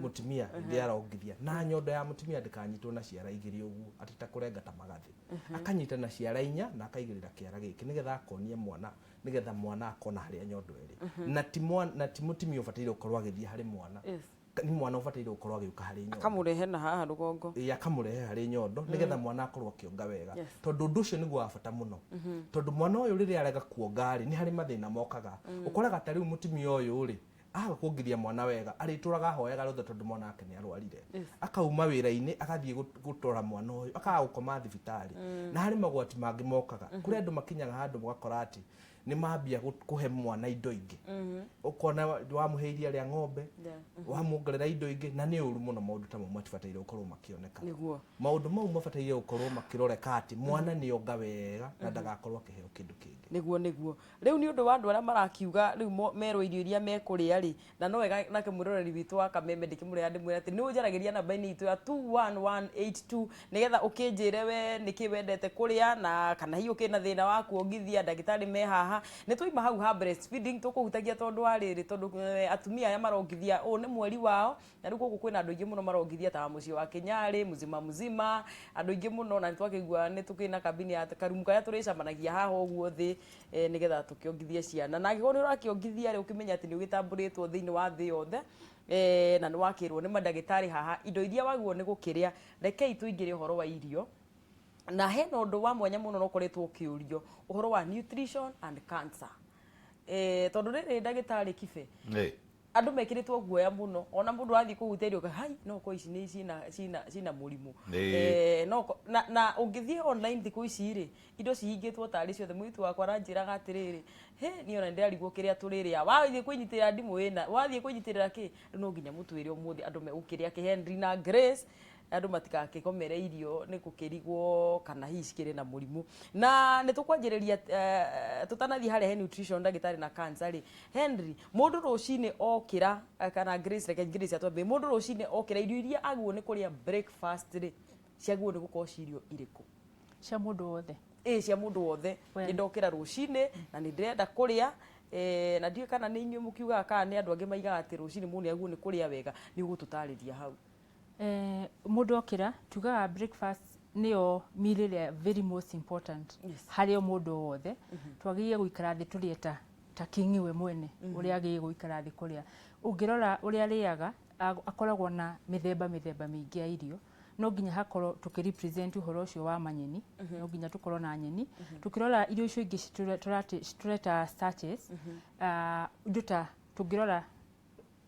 mutumia hĩndĩ arongithia na nyondo ya mutumia ndĩkanyitwo na ciara igĩrĩ ũguo atĩ ta kũrenga ta magathĩ akanyita na ciara inya na akaigĩrĩra kĩara gĩkĩ nigetha akonie mwana nigetha mwana akona harĩa nyondo ĩrĩ na ti mutumia ũbataire gũkorwo agĩthiĩ harĩ mwana ni mwana ũbataire gũkorwo agĩũka harĩ nyondo akamurehe na haha rũgongo akamurehe harĩ nyondo nigetha mwana akorwo akĩonga wega tondũ ũndũ ũcio nĩguo wa bata mũno tondũ mwana ũyũ rĩrĩa arega kuonga nĩ harĩ mathĩna mokaga ũkoraga ta rĩu mutumia ũyũ rĩ aga kuongithia mwana wega arĩtũraga hoyaga rothe tondũ mwana wake nĩ arwarire akauma wĩra-inĩ agathiĩ gũtwara mwana ũyũ akaga gũkoma thibitarĩ na harĩ magwati mangĩ mokaga kũrĩ andũ makinyaga handũ mũgakora atĩ nĩ mambia kũhe mwana indo ingĩ ũkona wamũhe iria rĩa ng'ombe wamuongerera indo ingĩ na nĩ ũru mũno maũndũ ta mau matibataire gũkorwo makĩoneka maũndũ mau mabataire gũkorwo makĩroreka atĩ mwana nĩ onga wega na ndagakorwo akĩheo kĩndũ kĩngĩ nĩguo rĩu nĩ ũndũ wa andũ arĩa marakiuga rĩu merwo irio iria mekũrĩa rĩ na no wega nake mwĩroreri witũ wa Kameme ndĩkĩmũrĩa ndĩmwĩra atĩ nĩ ũnjaragĩria namba-inĩ itũ ya 21182 nĩgetha ũkĩnjĩre we nĩkĩ wendete kũrĩa na kana hihi ũkĩna thĩna wa kuongithia ndagĩtarĩ me haha nĩ tũima hau ha breastfeeding tũkũhutagia tondũ wa rĩrĩ tondũ atumia aya marongithia ũũ nĩ mweri wao na rĩu gũkũ kwĩna andũ aingĩ mũno marongithia ta mũciĩ wa Kenyarĩ muzima andũ aingĩ mũno na nĩtwakĩigua nĩ tũkĩna kabini ya karumu karĩa tũrĩcamanagia haha ũguo thĩ nĩgetha tũkĩongithie ciana na angĩkorwo nĩ ũrakĩongithia rĩ ũkĩmenya atĩ nĩ ũgĩtambũrĩtwo thĩinĩ wa thĩ yothe na nĩ wakĩrwo nĩ mandagĩtarĩ haha indo iria wagwo nĩ gũkĩrĩa rekei tũingĩre ũhoro wa irio na hena ũndũ wa mwanya mũno ũkoretwo ũkĩũrio ũhoro wa nutrition and cancer tondũ rĩrĩ ndagĩtarĩ Kibe andũ mekĩrĩtwo guoya mũno ona mũndũ athiĩ kũhutia irio hai no ko ici nĩ cina mũrimũ na ũngĩthiĩ online thikũ ici rĩ indo cihingĩtwo tarĩ ciothe mũitu wakwa aranjĩraga atĩrĩrĩ niĩ ona ndĩrarigwo kĩrĩa tũrĩrĩa wathiĩ kwĩnyitĩrĩra ndimũ wĩna wathiĩ kwĩnyitĩrĩra kĩ no nginya mũtwĩre ũmũthĩ andũ megũkĩrĩa kĩ Henry na Grace andũ matigakĩgomere irio nĩ gũkĩrigwo kana hihi cikĩrĩ na mũrimũ na nĩ tũkwanjĩrĩria tũtanathiĩ harĩa he nutrition ndagĩtarĩ na cancer rĩ Henry mũndũ rũcinĩ okĩra kana Grace atwambie mũndũ rũcinĩ okĩra irio iria agwo nĩ kũrĩa breakfast rĩ ciagwo nĩ gũkorwo cirio irĩkũ cia mũndũ wothe cia mũndũ wothe nĩ ndokĩra rũcinĩ na nĩ ndĩrenda kũrĩa na ndiũ kana nĩ inyuĩ mũkiugaga kana nĩ andũ angĩ maigaga atĩ rũcinĩ mũndũ agwo nĩ kũrĩa wega nĩ ũgũtũtarĩria hau mũndũ okĩra tugaga breakfast nĩyo meal ĩrĩa very most important harĩ mũndũ wothe twagĩrĩire gũikara thĩ tũrĩe ta king we mwene ũrĩa agĩrĩire gũikara thĩ kũrĩa ũngĩrora ũrĩa arĩaga akoragwo na mĩthemba mĩingĩ ya irio no nginya hakorwo tũkĩrepresent ũhoro ũcio wa manyeni no nginya tũkorwo na nyeni tukĩrora irio icio ingĩ tũreta starches indo ta tũngĩrora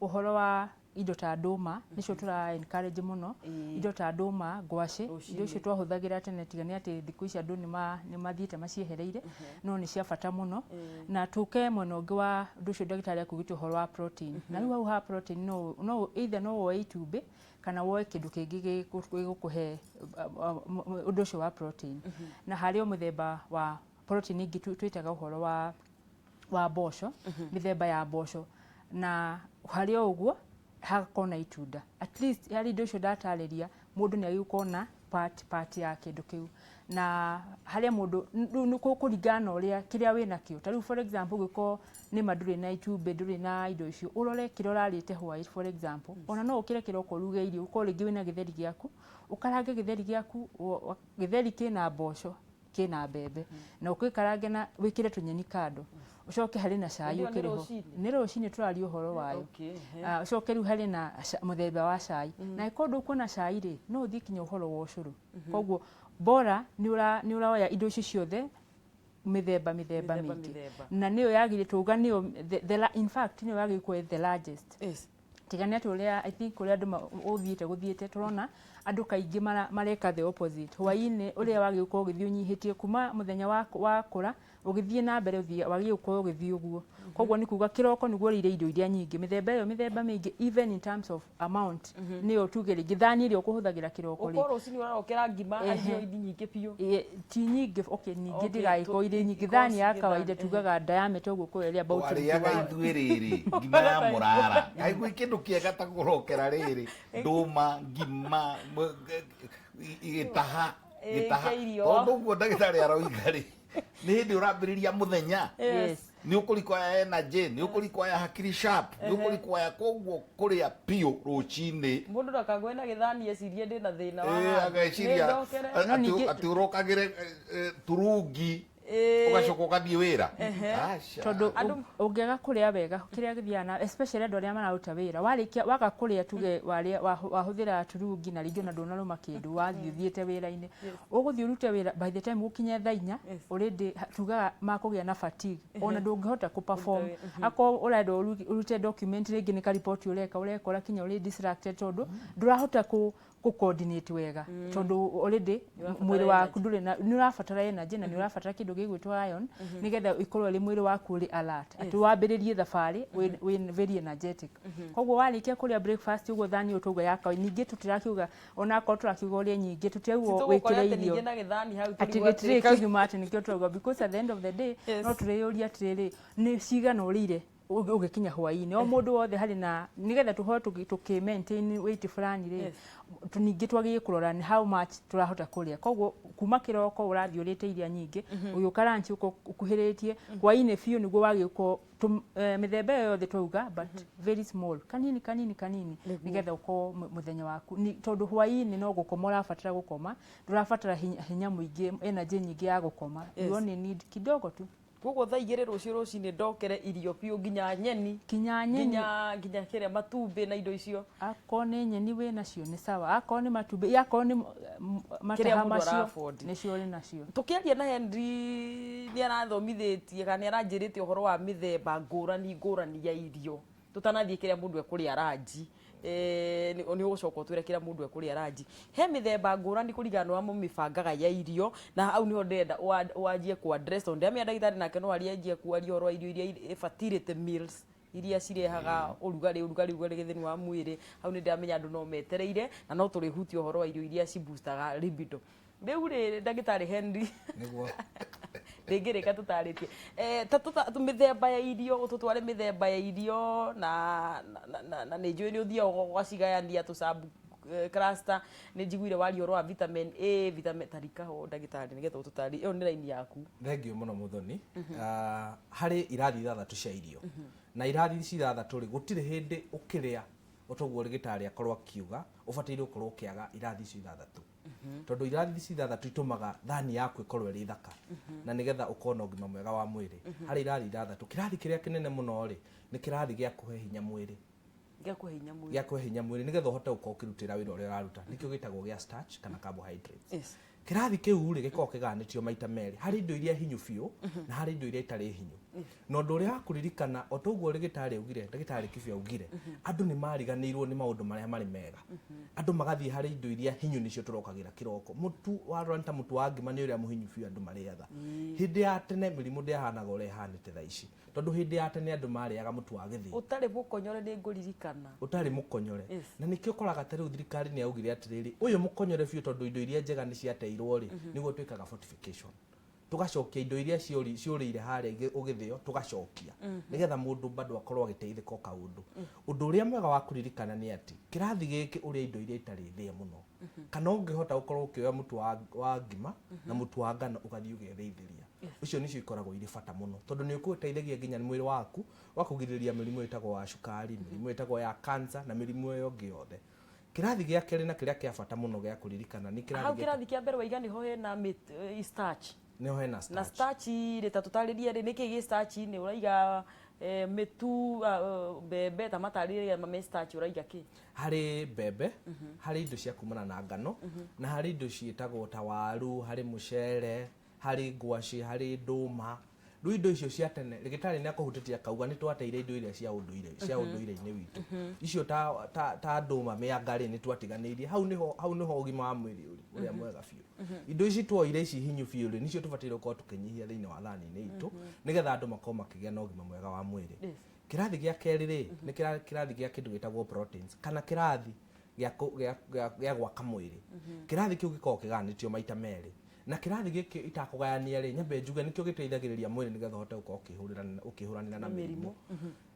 ũhoro wa indo ta ndũma nicio tũra encourage mũno indo ta ndũma ngwacĩ indo icio twahũthagĩra tene tigani atĩ thikũ ici andũ nĩ mathiĩte maciehereire no nĩ cia bata mũno na tũke mwena ũngĩ wa ũndũ ũcio ndagĩtarĩ akugĩte ũhoro wa protein na rĩu hau ha protein no either no woe itumbĩ kana woe kĩndũ kĩngĩ gĩgũkũhe ũndũ ũcio wa protein na harĩ o mũthemba wa protein ingĩ twĩtaga ũhoro wa mboco mĩthemba ya mboco na harĩ o ũguo hagakorwo na itunda at least harĩ indo icio ndatarĩria mũndũ nĩ agĩũkorwo na part ya kĩndũ kĩu na harĩa mũndũ nĩ kũringana na ũrĩa kĩrĩa wĩnakĩo ta rĩu for example ũngĩkorwo nĩma ndũrĩ na itumbĩ ndũrĩ na indo icio ũrore kĩrĩa ũrarĩte hwaĩ for example ona no ũkĩre kĩroko uruge irio ũkorwo rĩngĩ wĩna gĩtheri gĩaku ũkarange gĩtheri gĩaku gĩtheri kĩna mboco kĩna mbembe na ũgĩkarange na wĩkĩre tũnyeni kando ucoke harĩ na cai ũkĩrĩho nĩ rũcinĩ tũraria ũhoro wayo ucoke rĩu harĩ na mũthemba wa cai na ĩkorwo kuona cai rĩ no ũthiĩ kinya ũhoro wa ũcũrũ koguo bora nĩ ũroya indo ici ciothe mĩthemba mĩingĩ na nĩyo yagĩrĩire tuga nĩyo in fact nĩyo yagĩrĩire kuo the largest tigani atĩ ũrĩa I think ũrĩa andũ gũthiĩte tũrona andũ kaingĩ mareka the opposite hwaĩ-inĩ ũrĩa wagĩrĩire gũkorwo ũgĩthiĩ ũnyihĩtie kuma mũthenya wa kũra ũgĩthiĩ na mbere wagĩrĩire gũkorwo ũgĩthiĩ ũguo koguo nĩ kuga kĩroko nĩguo rĩire irio iria nyingĩ mĩthemba mĩingĩ even in terms of amount nĩyo tuge rĩngĩ thani ĩrĩa ũkũhũthagĩra kĩroko ũkorwo rũcinĩ ũrarokera ngima irio nyingĩ biũ ti nyingĩ ningĩ ndĩgagĩkorwo irĩ nyingĩ thani ya kawaida tugaga diameter ũguo kũrĩa about warĩaga ithuĩ rĩrĩ ngima ya mũrara aigua kĩndũ kĩega ta kũrokera rĩrĩ ndũma ngima igĩtaha tondũ ũguo ndagĩtarĩ aroiga rĩ nä hä ndä å rambä muthenya Yes. nä å kå rikoya energy nä å kå rikoya hakiri sharp nä å kå rikoya koguo kå rä a piå rå cinä Mundu ndakagwe na githani ecirie ndi na thina wa handu. ageciria No, ningĩ- atä å roka gä re turungi å gacoka å gathiä wä ra tondu ungiaga kuria wega kiria githiana especially andu aria mararuta wira warikia waga kuria tuge wahuthira turungi na ringi na ndunaruma kindu wathii uthiete wira-ini uguthii urute wira by the time gukinye thaa 4 already tugaga makugia na fatigue ona ndungihota ku perform ako urenda urute document ringi ni ka report urekora kinya uri distracted tondu ndurahota ku coordinate wega tondu already mwiri waku nduri na ni urabatara energy na ni urabatara kindu gigwitwa iron nigetha ikorwo ri mwiri waku uri alert ati wambiririe thabari we very energetic koguo warikia kuria breakfast uguo thani utuga yaka ningi tutirakiuga ona ko turakiuga uri nyingi tutiguo wikire irio ati gitire kiguma ati nikio tuga because at the end of the day no tureyuria atiriri ni cigana urire ugikinya hwaini o mundu wothe hari na nigetha tuhoe tuki maintain weight fulani ri tuningi twagiye kurora ni how much turahota kuria koguo kuma kiroko urathi urite iria nyingi uyu karanchi ukuhiritie hwaini fiu niguo wagiko mithemba yothe twauga but very small kanini nigetha uko muthenya waku ni tondu hwaini no gukoma urabatara gukoma ndurabatara hinya muingi energy nyingi ya gukoma you only need kidogo tu Koguo thaa igĩrĩ rũciũ rũcinĩ ndokere irio biũ nginya nyeni nginya kĩrĩa matumbĩ na indo icio akorwo nĩ nyeni wĩ nacio nĩ sawa akorwo nĩ matumbĩ akorwo nĩ mataha macio nĩcio ũrĩ nacio. Tũkĩaria na Henry nĩ arathomithĩtie kana nĩ aranjĩrĩte ũhoro wa mĩthemba ngũrani ya irio tũtanathiĩ kĩrĩa mũndũ ekũrĩa ranji nĩ ũgũcoka ũtwĩre kĩrĩa mũndũ ekũrĩa ranji he mĩthemba ngũrani kũringana na mũmĩbangaga ya irio na hau nĩho ndĩrenda wanjie ku address tondũ ndĩramenya ndagĩtarĩ nake no arĩanjie kwaria ũhoro wa irio iria ibatirĩte meals iria cirehaga ũrugarĩ gĩthĩni wa mwĩrĩ hau nĩ ndĩramenya andũ no metereire na no tũrĩhutie ũhoro wa irio iria ciboostaga libido rĩu rĩ ndagĩtarĩ Henry nĩguo rĩngĩrĩka tũtarĩtie mĩthemba ya irio tũtware mĩthemba ya irio na nĩ njũĩ nĩ ũthiaga ũgacigayania tũcabu cluster nĩ njiguire waria ũhoro wa vitamin A vitamin tarika ho ndagĩtarĩ nĩgetha ũtũtarĩrie ĩyo nĩ raini yaku. Thengiũ mũno Muthoni harĩ irathi ithathatũ cia irio na irathi ici ithathatũ rĩ gũtirĩ hĩndĩ ũkĩrĩa ũtoguo rĩgĩtarĩ akorwo akiuga ũbataire ũkorwo ũkĩaga irathi ici ithathatũ tondu irathi ici ithathatũ itumaga thani yaku ikorwo ĩrĩ thaka na nigetha ũkorwo na ũgima mwega wa mwĩrĩ harĩ irathi ithathatũ kĩrathi kĩrĩa kĩnene mũno rĩ nĩ kĩrathi gĩa kũhe hinya mwĩrĩ gĩa kũhe hinya mwĩrĩ nigetha ũhote gũkorwo ũkĩrutĩra wĩra ũrĩa ũraruta nĩkĩo gĩtagwo gĩa starch kana carbohydrates. Kĩrathi kĩu rĩ gĩkoragwo kĩgayanĩtio maita merĩ harĩ indo iria hinyu biũ na harĩ indo iria itarĩ hinyu na ũndũ ũrĩa wa kũririkana o toguo ndagĩtarĩ Kibia augire andũ nĩ mariganĩirwo nĩ maũndũ marĩa marĩ mega andũ magathiĩ harĩ indo iria hinyu nĩcio tũrokagĩra kĩroko mũtu warora ta mũtu wa ngima nĩ ũrĩa mũhinyu biũ andũ marĩaga hĩndĩ ya tene mĩrimũ ndĩahanaga ũrĩa ĩhanĩte thaa ici tondu hindi ya tene andu mariaga mutu wa githii utari mukonyore ni nguririkana utari mukonyore na nikio koraga tari thirikari ni augire atiriri uyu mukonyore biu tondu indo iria njega ni ciateirwo ri niguo twikaga fortification tugacokia indo iria ciurire haria ugithio tugacokia nigetha mundu bado akorwo agiteithika kaundu undu uria mwega wa kuririkana ni ati kirathi giki uria indo iria itari thie muno kana ungihota gukorwo ukioya mutu wa ngima na mutu wa ngano ugathii ugetheithiria ucio nicio ikoragwo iri bata muno tondu ni ukuteithagia nginya mwiri waku wa kugiriria mirimu itagwo wa cukari mirimu itagwo ya cancer na mirimu iyo ngi yothe kirathi gia keri na kiria kia bata muno gia kuririkana ni kirathi kia mbere waiga niho hena starch niho hena starch na starch ri tatutaririe ri niki gi starch ni uraiga mitu bebe tamataririe mame starch uraiga ki hari bebe hari indo cia kumana na ngano na hari indo ciitagwo ta waru hari mucere hari ngwaci hari nduma rĩu indo icio cia tene rĩgĩtarĩ nĩ akũhutĩtie akauga nĩ twateire indo iria cia ũndũire-inĩ witũ icio ta ndũma mĩanga-rĩ nĩ twatiganĩirie hau nĩho ũgima wa mwĩrĩ ũrĩa mwega biũ indo ici twoire ici hinyu biũ-rĩ nicio tũbataire gũkorwo tũkĩnyihia thĩinĩ wa thani-inĩ itũ nĩgetha andũ makorwo makĩgĩa na ũgima mwega wa mwĩrĩ kĩrathi gĩa kerĩ-rĩ nĩ kĩrathi gĩa kĩndũ gĩtagwo proteins kana kĩrathi gĩa gwaka mwĩrĩ kĩrathi kĩu gĩkoragwo kĩgayanĩtio maita merĩ na kirathi giki itakugayania ri nyambe njuge nikio giteithagiriria mwiri nigetha hote uko ukihuranira na mirimu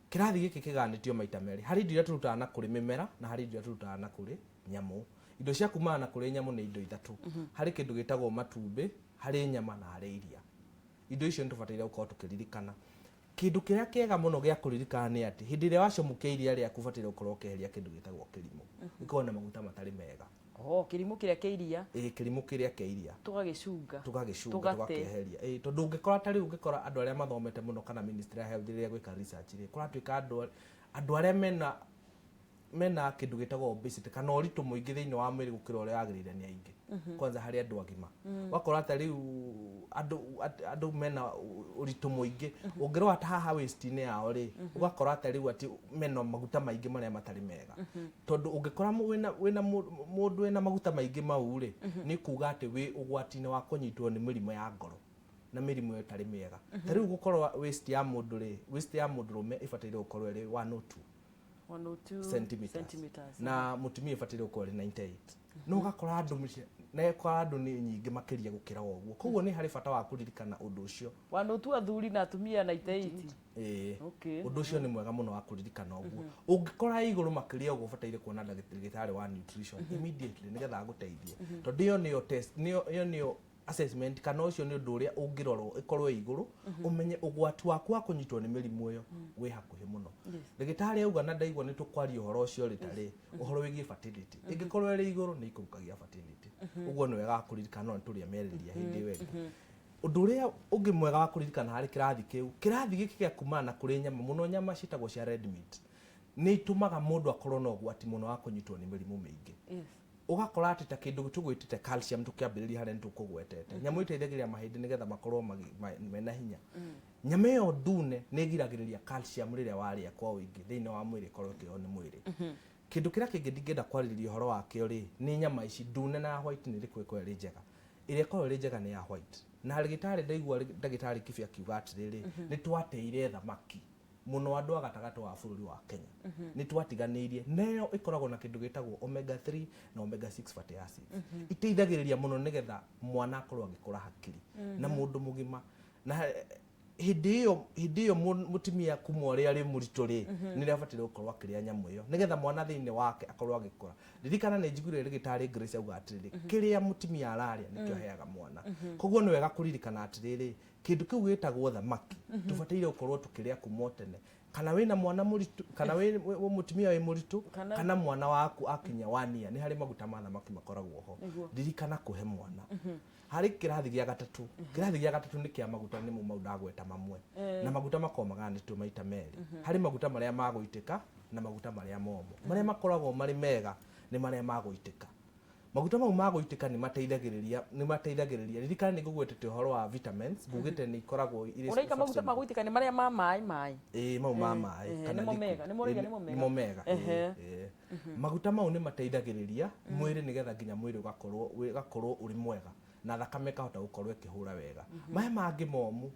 kirathi giki kiganitio maita meri hari indo iria turutaga na kuri mimera na hari indo iria turutaga na kuri nyamu indo cia kumana na kuri nyamu ni indo ithatu hari kindu gitagwo matumbi hari nyama na hari iria indo icio nitubataire gukorwo tukiririkana. Kindu kiria kiega muno gia kuririkana ni ati hindi ria wacomukia iria riaku bataire gukorwo ukiheria kindu gitagwo kirimu gikorwo na maguta matari mega. Kirimu kiria kia iria kirimu kiria kia iria tugagicunga tugakeheria tondu ungikora tari ungikora andu aria mathomete muno kana ministry ya health ria gwika research ri kuratuika andu aria mena kindu gitagwo obesity kana uritu muingi thiini wa mwiri gukira uria wagirire ni aingi kwanza hari andu agima wakora ata riu andu mena uritu muingi ungirwa ata haha waist ni yao ri ugakora ata riu ati mena maguta maingi maria matari mega tondu ungikora wina mundu wina maguta maingi mau ri ni kuga ati wi ugwati-ini wa kunyitwo ni mirimo ya ngoro na mirimo itari mega tariu gukorwa waist ya mundu ri waist ya mundu rume ibataire gukorwa ri 102 centimeters na mutumia ibataire gukorwa ri 98 no gakora andu ni nyingi makiria gukira oguo koguo ni hari bata wa kuririkana undu ucio wanotu athuri na atumia 98 undu ucio ni mwega muno wa kuririkana oguo ungikora iguru makiria oguo bataire kuona ndagitari wa nutrition immediately nigetha aguteithie tondu iyo niyo test niyo assessment kana ucio ni undu uria ungirorwo ikorwo iguru umenye ugwati waku wa kunyitwo ni mirimu iyo wi hakuhi muno ndagitari auga na ndaigwa ni tukwaria uhoro ucio ritari uhoro wigie fertility ingikorwo iri iguru ni ikurukagia fertility uguo ni wega kuririkana no turia meriria hindi wega undu uria ungi mwega wa kuririkana hari kirathi giki gia kumana kuri nyama muno nyama citagwo cia red meat ni itumaga mundu akorwo na ugwati muno wa kunyitwo ni mirimu mingi ugakora ati ta kindu tugwitite calcium tukiambiriria hari ntukugwetete nyamu iteithagiria mahindi nigetha makorwo mena hinya nyama iyo ndune ni igiragiriria calcium riria waria kwa wingi thiini wa mwiri korwo kio ni mwiri kindu kiria kingi ndingenda kwaririria uhoro wakio ri ni nyama ici ndune na white ni rikweko iri njega iria korwo iri njega ni ya white na ndagitari ndaigua ndagitari Kibia kiuga atiriri ni twateire thamaki muno andu agatagati wa bururi wa Kenya ni twatiganirie neyo ikoragwo na kindu gitagwo omega 3 na omega 6 fatty acids iteithagiriria muno nigetha mwana akorwo agikura hakiri na mundu mugima na hindi iyo mutumia kumore ari muritu ri ni rabatire gukorwo akiria nyamu iyo nigetha mwana thiini wake akorwo agikura ririkana ni njigure rigitari Grace auga atiriri kiria mutumia araria nikio heaga mwana koguo ni wega kuririkana atiriri kindu kiu gitagwo thamaki tubataire gukorwo tukiria kumotene kana wina mwana muritu kana we mutumia we muritu kana mwana waku akinya 1 year ni hari maguta ma thamaki makoragwo ho ririkana kuhe mwana hari kirathi gia gatatu ni kia maguta ni mu ndagweta mamwe na maguta makomaga ni tu maita meri hari maguta maria maguitika na maguta maria momo maria makoragwo mari mega ni maria maguitika maguta mau maguitika ni mateithagiriria ririkana ni ngugwetete uhoro wa vitamins ngugite ni ikoragwo ire uraika maguta maguitika ni maria ma mai mau ma mai kana ni mega maguta mau ni mateithagiriria mwiri nigetha nginya mwiri ugakorwo uri mwega na thakame kahota gukorwo ikihura wega maya mangi momu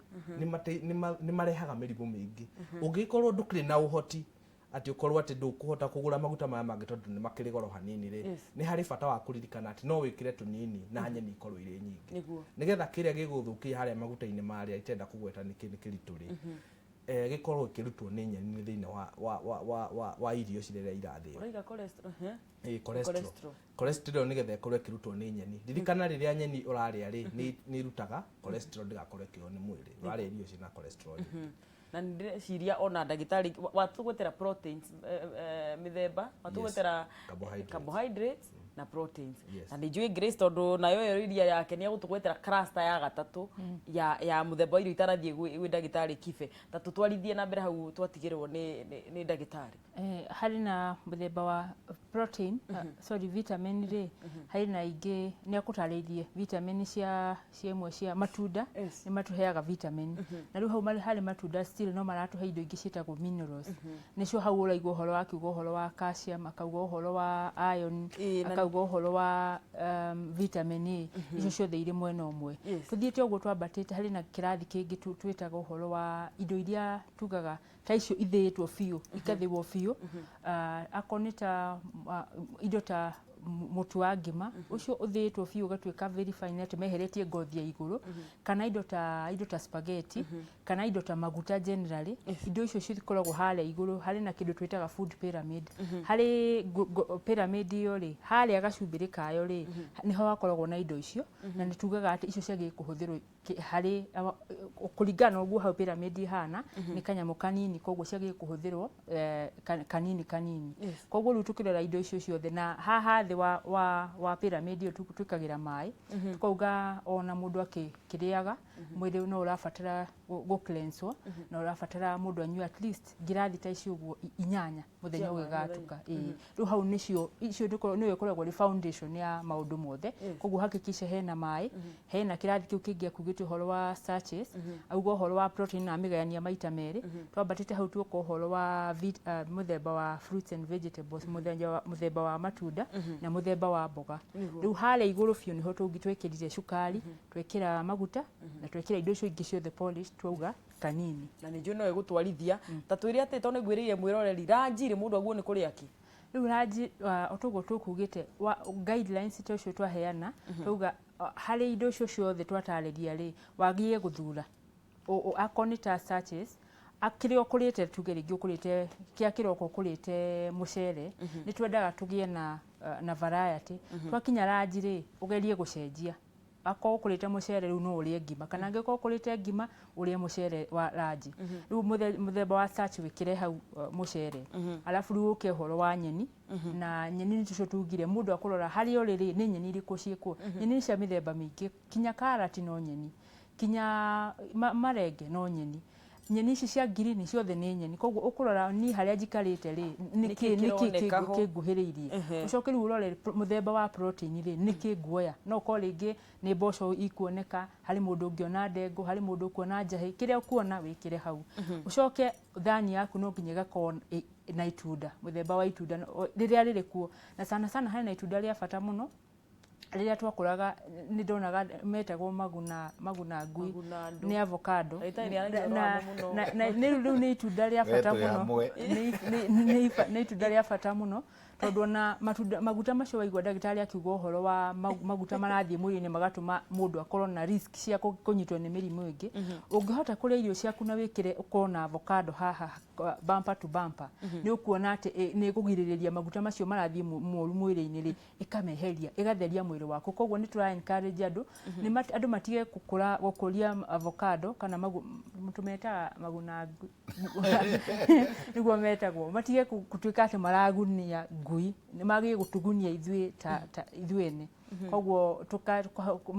ni marehaga mirimu mingi ungikorwo ndukiri na uhoti ati ukorwo ati ndukuhota kugura maguta maya mangi tondu ni makiri goro hanini ri ni hari bata wa kuririkana ati no wikire tunini na nyeni ikorwo ire nyingi nigetha kiria giguthukia haria maguta-ini maria itenda kugweta ni kiritu ri gikorwo kirutwo ni nyeni thiini wa irio ciria irathio uraiga cholesterol cholesterol nigetha ikorwo kirutwo ni nyeni ririkana riria nyeni uraria ri ni rutaga cholesterol ndigakorwo kio ni mwiri uraria irio cina cholesterol na ndiciria ona ndagitari watugwetera proteins mithemba watugwetera carbohydrates na proteins na ndijui Grace tondu nayo iria yake ni agutugwetera cluster ya gatatu ya muthemba irio itarathie gwi ndagitari Kibe ta tutwarithie na mbere hau twatigirwo ni ndagitari hari na muthemba wa protein vitamin ri hari na ingi ni akutaririe vitamin cia imwe cia matunda ni matuheaga vitamin na riu hau hari matunda still no maratuhe indo ingi cietagwo minerals nicio hau uraigua uhoro wa kiugo uhoro wa calcium akauga uhoro wa iron akauga uhoro wa vitamin A icio ciothe iri mwena umwe tuthiete uguo twambatite hari na kirathi kingi twitaga uhoro wa indo iria tugaga ta icio ithiitwo fiu ikathiwo fiu akonita indo ta mutu wa ngima ucio uthitwo biu ugatuika very fine ati meheretie ngothi ya iguru kana indo ta spaghetti kana indo ta maguta generally indo icio cikoragwo hale iguru hari na kindu twitaga food pyramid hari pyramid iyo ri hari agacumbiri kayo ri niho hakoragwo na indo icio na nitugaga ati icio ciagi kuhuthirwo hari kuringana uguo hau pyramid hana ni kanyamu kanini koguo ciagi kuhuthirwo kanini koguo ru tukirora indo icio ciothe na haha thi wa pyramid iyo tukagira mai tukauga ona mundu akiriaga mwiri no urafatara go cleanse na urafatara mundu anyue at least girathi ta icio uguo 8 muthenya ugigatuka ru hau nicio icio niwe koragwo ri foundation ya maundu mothe koguo hakikisha hena mai hena kirathi kiu kingi kugitwe horo wa starches augo horo wa protein na migayania maita meri twambatite hau tuko horo wa muthemba wa fruits and vegetables muthemba wa matunda na muthemba wa mboga riu hale iguru fiu niho tungitwekirire cukari twekira maguta na twekira indo icio ingi ciothe polish twauga kanini na ni njuno egutwarithia ta twiri ati to negwiririe mwiroreri ranjiri mundu aguo ni kuri aki riu ranji otogo tukugite guidelines tocio twaheana twauga hari indo icio ciothe twatariria ri wagie guthura akonita searches akire okurite tugere gyokurite kia kiroko okurite mucere ni twendaga tugie na variety twakinya ranji ri ugerie gucenjia ako okurite mucere riu no urie ngima kana ngeko okurite ngima urie mucere wa ranji riu muthemba wa search wikire hau mucere alafu riu uke horo wa nyeni na nyeni ni tucio tugire mundu akurora hari oriri ni nyeni iriku ciekwo nyeni cia mithemba mingi kinya karati no nyeni kinya marenge no nyeni nyeni ici cia green ciothe ni nyeni koguo ukurora ni haria njikarite ri niki nguhiriirie ucoke riu urore muthemba wa protein ri niki nguoya no ko ringi ni mboco ikuoneka hari mundu ungiona ndengu hari mundu ukuona njahi kiria ukuona wikire hau ucoke thani yaku no nginya gako na itunda muthemba wa itunda riria ririkuo na sana hari na itunda ria bata muno riria twakuraga ni ndonaga metagwo maguna ngui ni avocado na ni itunda ria bata muno ni itunda ria bata muno tondu na maguta macio waigwa ndagitari akiuga horo wa maguta marathie mwiri-ini magatuma mundu akorwo na risk cia kunyitwo ni mirimu ingi ungihota kuria irio ciaku na wikire ukorwo na avocado haha bumper to bumper ni ukuona ati ni kugiririria maguta macio marathie moru mwiri-ini ri ikameheria igatheria mwiri waku koguo ni try encourage andu ni andu matige gukuria avocado kana tumeta maguna niguo metagwo matige kutuika ati maragunia ngui ni magi gutugunia ithuene koguo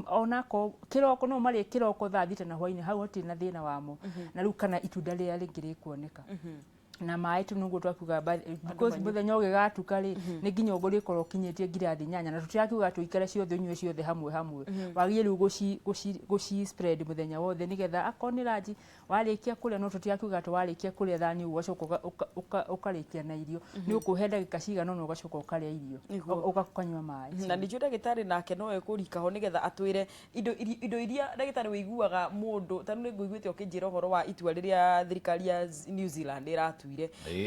onako kiroko no mari kiroko thaa 3 na hwaini hau hoti na thina wamo na riu kana itunda ria ringiri kuoneka na mai tu nugo twakuga because muthenya ugigatuka ri ni nginya uguri korwo kinyitie ngirathi 8 na tutiakiuga tuikare ciothe nyue ciothe hamwe wagie riu guci spread muthenya wothe nigetha akoni ranji warikia kuria no tutiakiuga tu warikia kuria thani ugacoka ukarikia na irio ni ukuhe ndagika cigana no ugacoka ukaria irio ugakanywa mai na ni juda gitari nake no ekurika ho nigetha atwire indo iria ndagitari wiguaga mundu tanu ni nguiguite ukinjira horo wa itua riria thirikari ya New Zealand iratu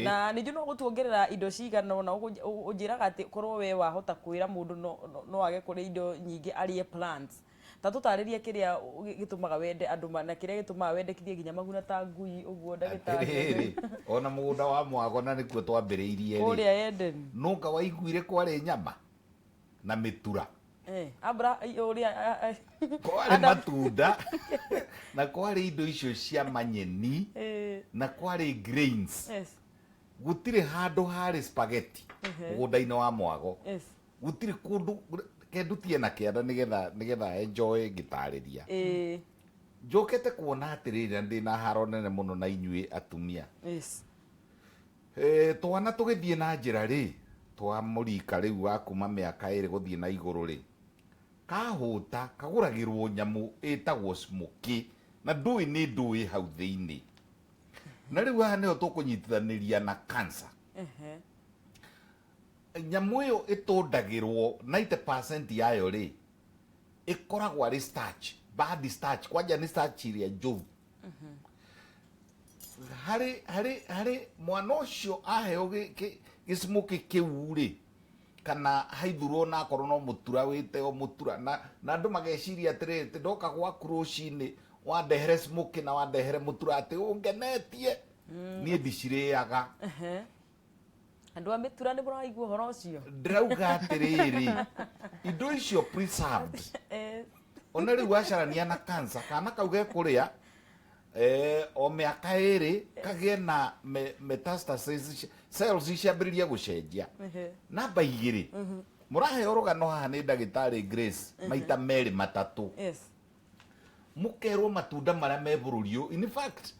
na ni juno gutuongerera indo cigana na ujiraga ati korwo we wahota kwira mundu no age kuri indo nyingi arie plants ta tutaririe kiria gitumaga wende andu na kiria gitumaga wende kithie ginya maguna ta ngui uguo ndagitari ona mugunda wa mwago na nikuo twambiriirie ri uria Eden nuka waiguire kwari nyama na mitura abra uria kwari matunda na kwari indo icio cia manyeni na kwari grains gutire handu hari spaghetti mugunda-ini wa mwago gutire kundu kendutie na kianda nigetha enjoy gitariria njokete kuona atiriri ndina haro nene muno na inyui atumia twana tugithie na njira ri twa murika riu wa kuma miaka 2 guthie na iguru ri kahuta kaguragirwo nyamu itagwo smoky na ndui ni ndui hau thiini na riu ha ne tukunyitithaniria na cancer nyamu iyo itondagirwo 90% yayo ri ikoragwo ari starch bad starch kwanja ni starch iria njovu hari mwana ucio aheo gismoky kiu ri kana haithurwo na korwo no mutura wite o mutura na andu mageciria atiriri ti ndoka gwaku rucini wandehere smoke na wandehere mutura ati ungenetie nie ndiciriaga andu a mitura ni muraigua horo ucio ndirauga atiriri indo icio preserved ona riu wacarania na cancer kana kauge kuria o miaka iri kagie na metastasis cells iciambiriria gucenjia namba 2 murahe orogano haha ni ndagitari Grace maita meri matatu mukerwo matunda maria me bururio in fact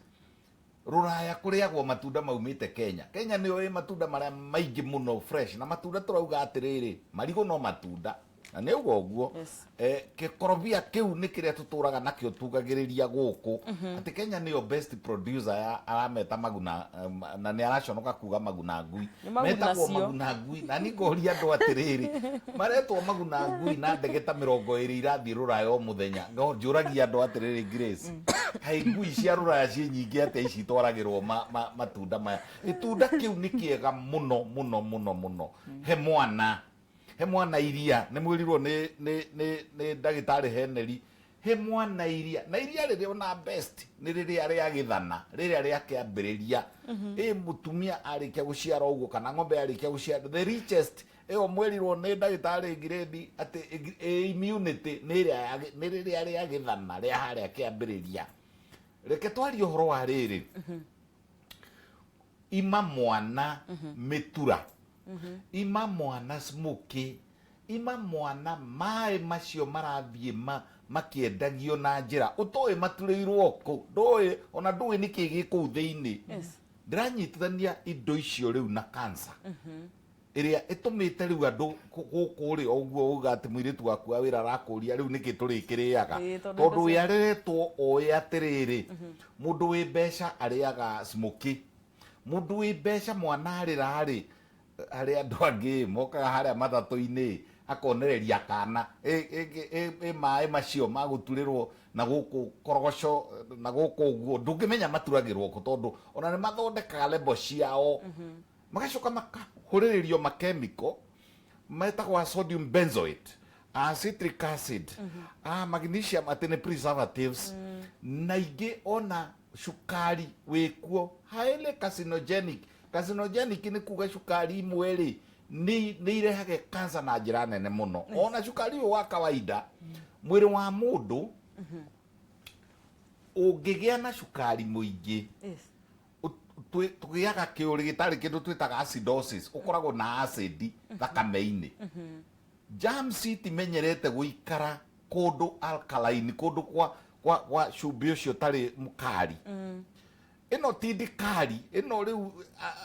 ruraya kuriagwo matunda maumite Kenya niyo matunda maria maingi muno fresh na matunda turauga atiriri marigo no matunda na nä ugo guo gikorobia kiu ni kiria tuturaga nakio tugagiriria guku ati Kenya niyo best producer ya arameta maguna na ni araconoka kuga maguna ngui metagwo maguna ngui na ni ngoria andu atiriri maretwo maguna ngui na ndegeta 20 irathi ruraya o muthenya njuragia andu atiriri Grace hai ngui cia ruraya ci nyingi ate ici twaragirwo matunda maya itunda kiu ni kiega muno muno muno muno he mwana iria ni mwirirwo ni ndagitari Henry he mwana iria na iria riri ona best ni riria ria githana riria ria kiambiriria mutumia arikia guciara uguo kana ng'ombe arikia guciara the richest mwirirwo ni ndagitari Gredi ati immunity ni riria ria githana ria haria kiambiriria reke twario horo wa riri ima mwana mitura ima mwana smoke ima mwana mai macio marathie makiendagio na njira utoe matureirwo ku ndoe ona ndoe niki giku thiini ndiranyitithania indo icio riu na cancer iria itumite riu andu guku ri oguo uga ati mwiritu waku wa wira rakuria riu niki turikiriaga tondu yareretwo oe atiriri mundu wi besha ariaga smoke mundu wi besha mwana arirari hari andu angi mokaga haria mathatu-ini akonereria kana mai macio maguturirwo na guku korogoco na guku uguo ndungimenya maturagirwo ku tondu ona ni mathondekaga lebo ciao magacoka makahuririo makemiko metagwa sodium benzoate citric acid magnesium atene preservatives na ingi ona shukari wikuo highly carcinogenic ni kuga shukari imwe ni irehage cancer na njira nene muno ona shukari wa kawaida mwiri wa mundu ungigia na shukari muingi tugiaga kiuri gitari kindu twitaga acidosis ukoragwo na acid thakame-ini germs itimenyerete guikara kundu alkaline kundu kwa cumbĩ ũcio ũtarĩ mũkari ĩno ti ndikari ĩno rĩu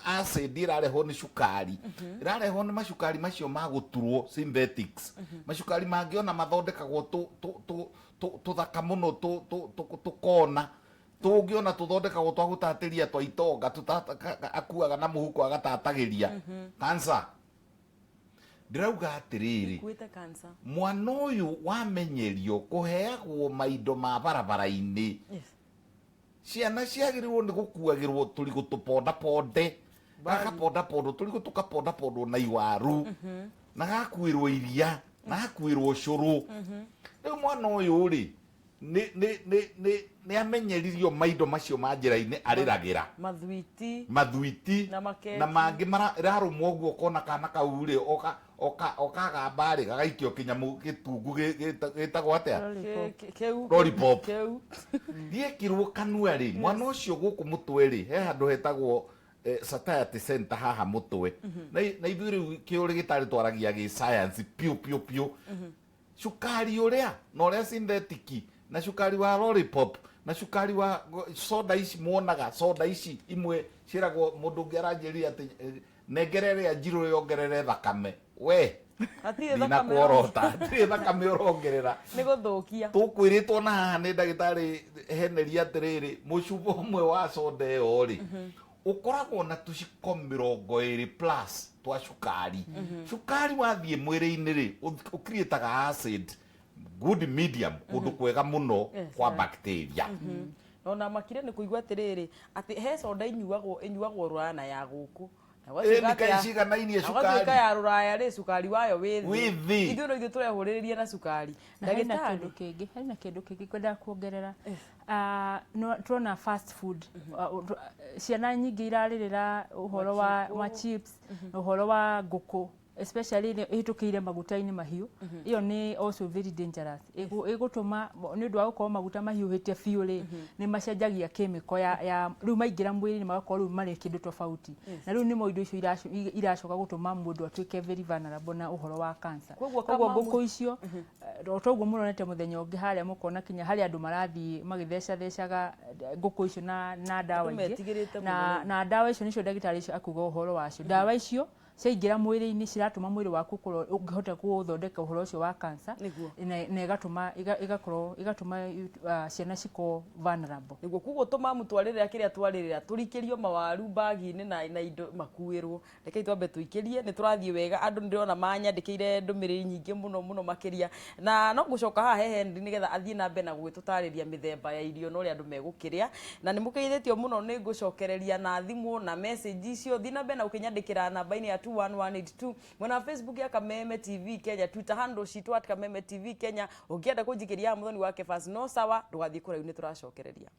acid ĩrarehwo nĩ cukari ĩrarehwo nĩ macukari macio magũturwo synthetics macukari mangĩ ona mathondekagwo tũthaka mũno tũkona tũngĩ ona tũthondekagwo twa gũtatĩria twa itonga akuaga na mũhuko agatatagĩria cancer ndirauga atiriri mwana uyu wamenyerio kuheagwo maindo ma barabara-ini ciana ciagĩrĩirwo nĩ gũkuagĩrwo tũrigũ tũponda ponde gakaponda pondo tũrigũ tũkaponda pondo na iwaru na gakuĩrwo iria na gakuĩrwo cũrũ rĩu mwana ũyũ rĩ nĩ amenyeririo maindo macio ma njĩra-inĩ arĩragĩra mathwiti na mangĩ mararũmwo ũguo kona kana kau rĩ okagamba rĩ gagaikio kĩnyamũ gĩtungu gĩtagwo atĩa lollipop gĩekĩrwo kanua rĩ mwana ũcio gũkũ mũtwe rĩ he handũ hetagwo satiety center haha mũtwe na ithuĩ rĩu kĩũrĩ gĩtarĩ twaragia gĩ science piũ cukari ũrĩa na ũrĩa synthetic na cukari wa lollipop na cukari wa soda ici muonaga soda ici imwe ciragwo mundu ũngĩ aranjĩria atĩ nengerere njirũ yongerere thakame we ndina kuorota hatirĩ thakame ũrongerera nĩ gũthũkia tũkwĩrĩtwo na haha nĩ ndagĩtarĩ Henry atĩrĩrĩ mũcuba ũmwe wa soda ĩyo rĩ ukoragwo na tuciko 20 plus twa cukari cukari wathiĩ mwĩrĩ-inĩ rĩ ũkiriĩtaga acid good medium kundu kwega muno kwa bacteria ona makire ni kuigwa atiriri ati he soda inyuagwo rwana ya guku nikaiciga na inie cukari ya ruraya ri cukari wayo withi ithuĩ no ithuĩ turehũrĩrĩria na cukari. Ndagĩtarĩ harĩ na kĩndũ kĩngĩ kwendaga kuongerera. Tuona fast food ciana nyingĩ irarĩrĩra ũhoro wa chips na ũhoro wa ngũkũ, especially ĩhĩtũkĩire maguta-inĩ mahiũ. Iyo ni also very dangerous. Ĩgũtũma nĩ ũndũ wa gũkorwo maguta mahiũhĩte biũ rĩ, nĩ macenjagia chemical ya rĩu maingĩra mwĩrĩ-inĩ magakorwo rĩu marĩ kĩndũ tofauti. Na rĩu nĩmo indo icio iracoka gũtũma mũndũ atuĩke very vulnerable na ũhoro wa cancer. Koguo ngũkũ icio toguo mũronete mũthenya ũngĩ harĩa mũkona kinya harĩa andũ marathiĩ magĩthecaga ngũkũ icio na ndawa ingĩ, na ndawa icio nĩcio ndagĩtarĩ akuga ũhoro wacio. Ndawa icio ciaingĩra mwĩrĩ-inĩ ciratũma mwĩrĩ waku ũkorwo ũngĩhota gũthondeka ũhoro ũcio wa cancer na igatũma ciana cikorwo vulnerable. Nĩguo koguo tũmamu twarĩrĩra kĩrĩa twarĩrĩra tũrikĩrio mawaru bagi-inĩ na indo makuĩrwo. Rekei twambe tũikĩrie, nĩ tũrathiĩ wega, andũ ndĩrona manyandĩkĩire ndũmĩrĩri nyingĩ mũno makĩria, na no gũcoka haha Henry nĩgetha athiĩ na mbere na gũgĩtũtarĩria mĩthemba ya irio na ũrĩa andũ megũkĩrĩa, na nĩ mũkeithĩtio mũno nĩ ngũcokereria na thimũ na message icio. Thiĩ na mbere na ũkĩnyandĩkĩra namba-inĩ ya 21182 mwena Facebook ya Kameme TV Kenya, Twitter handle citũ @Kameme TV Kenya. Ũngĩenda kũnjikĩria Muthoni wa Kebas no sawa, ndũgathiĩ kũraihu nĩ tũracokereria.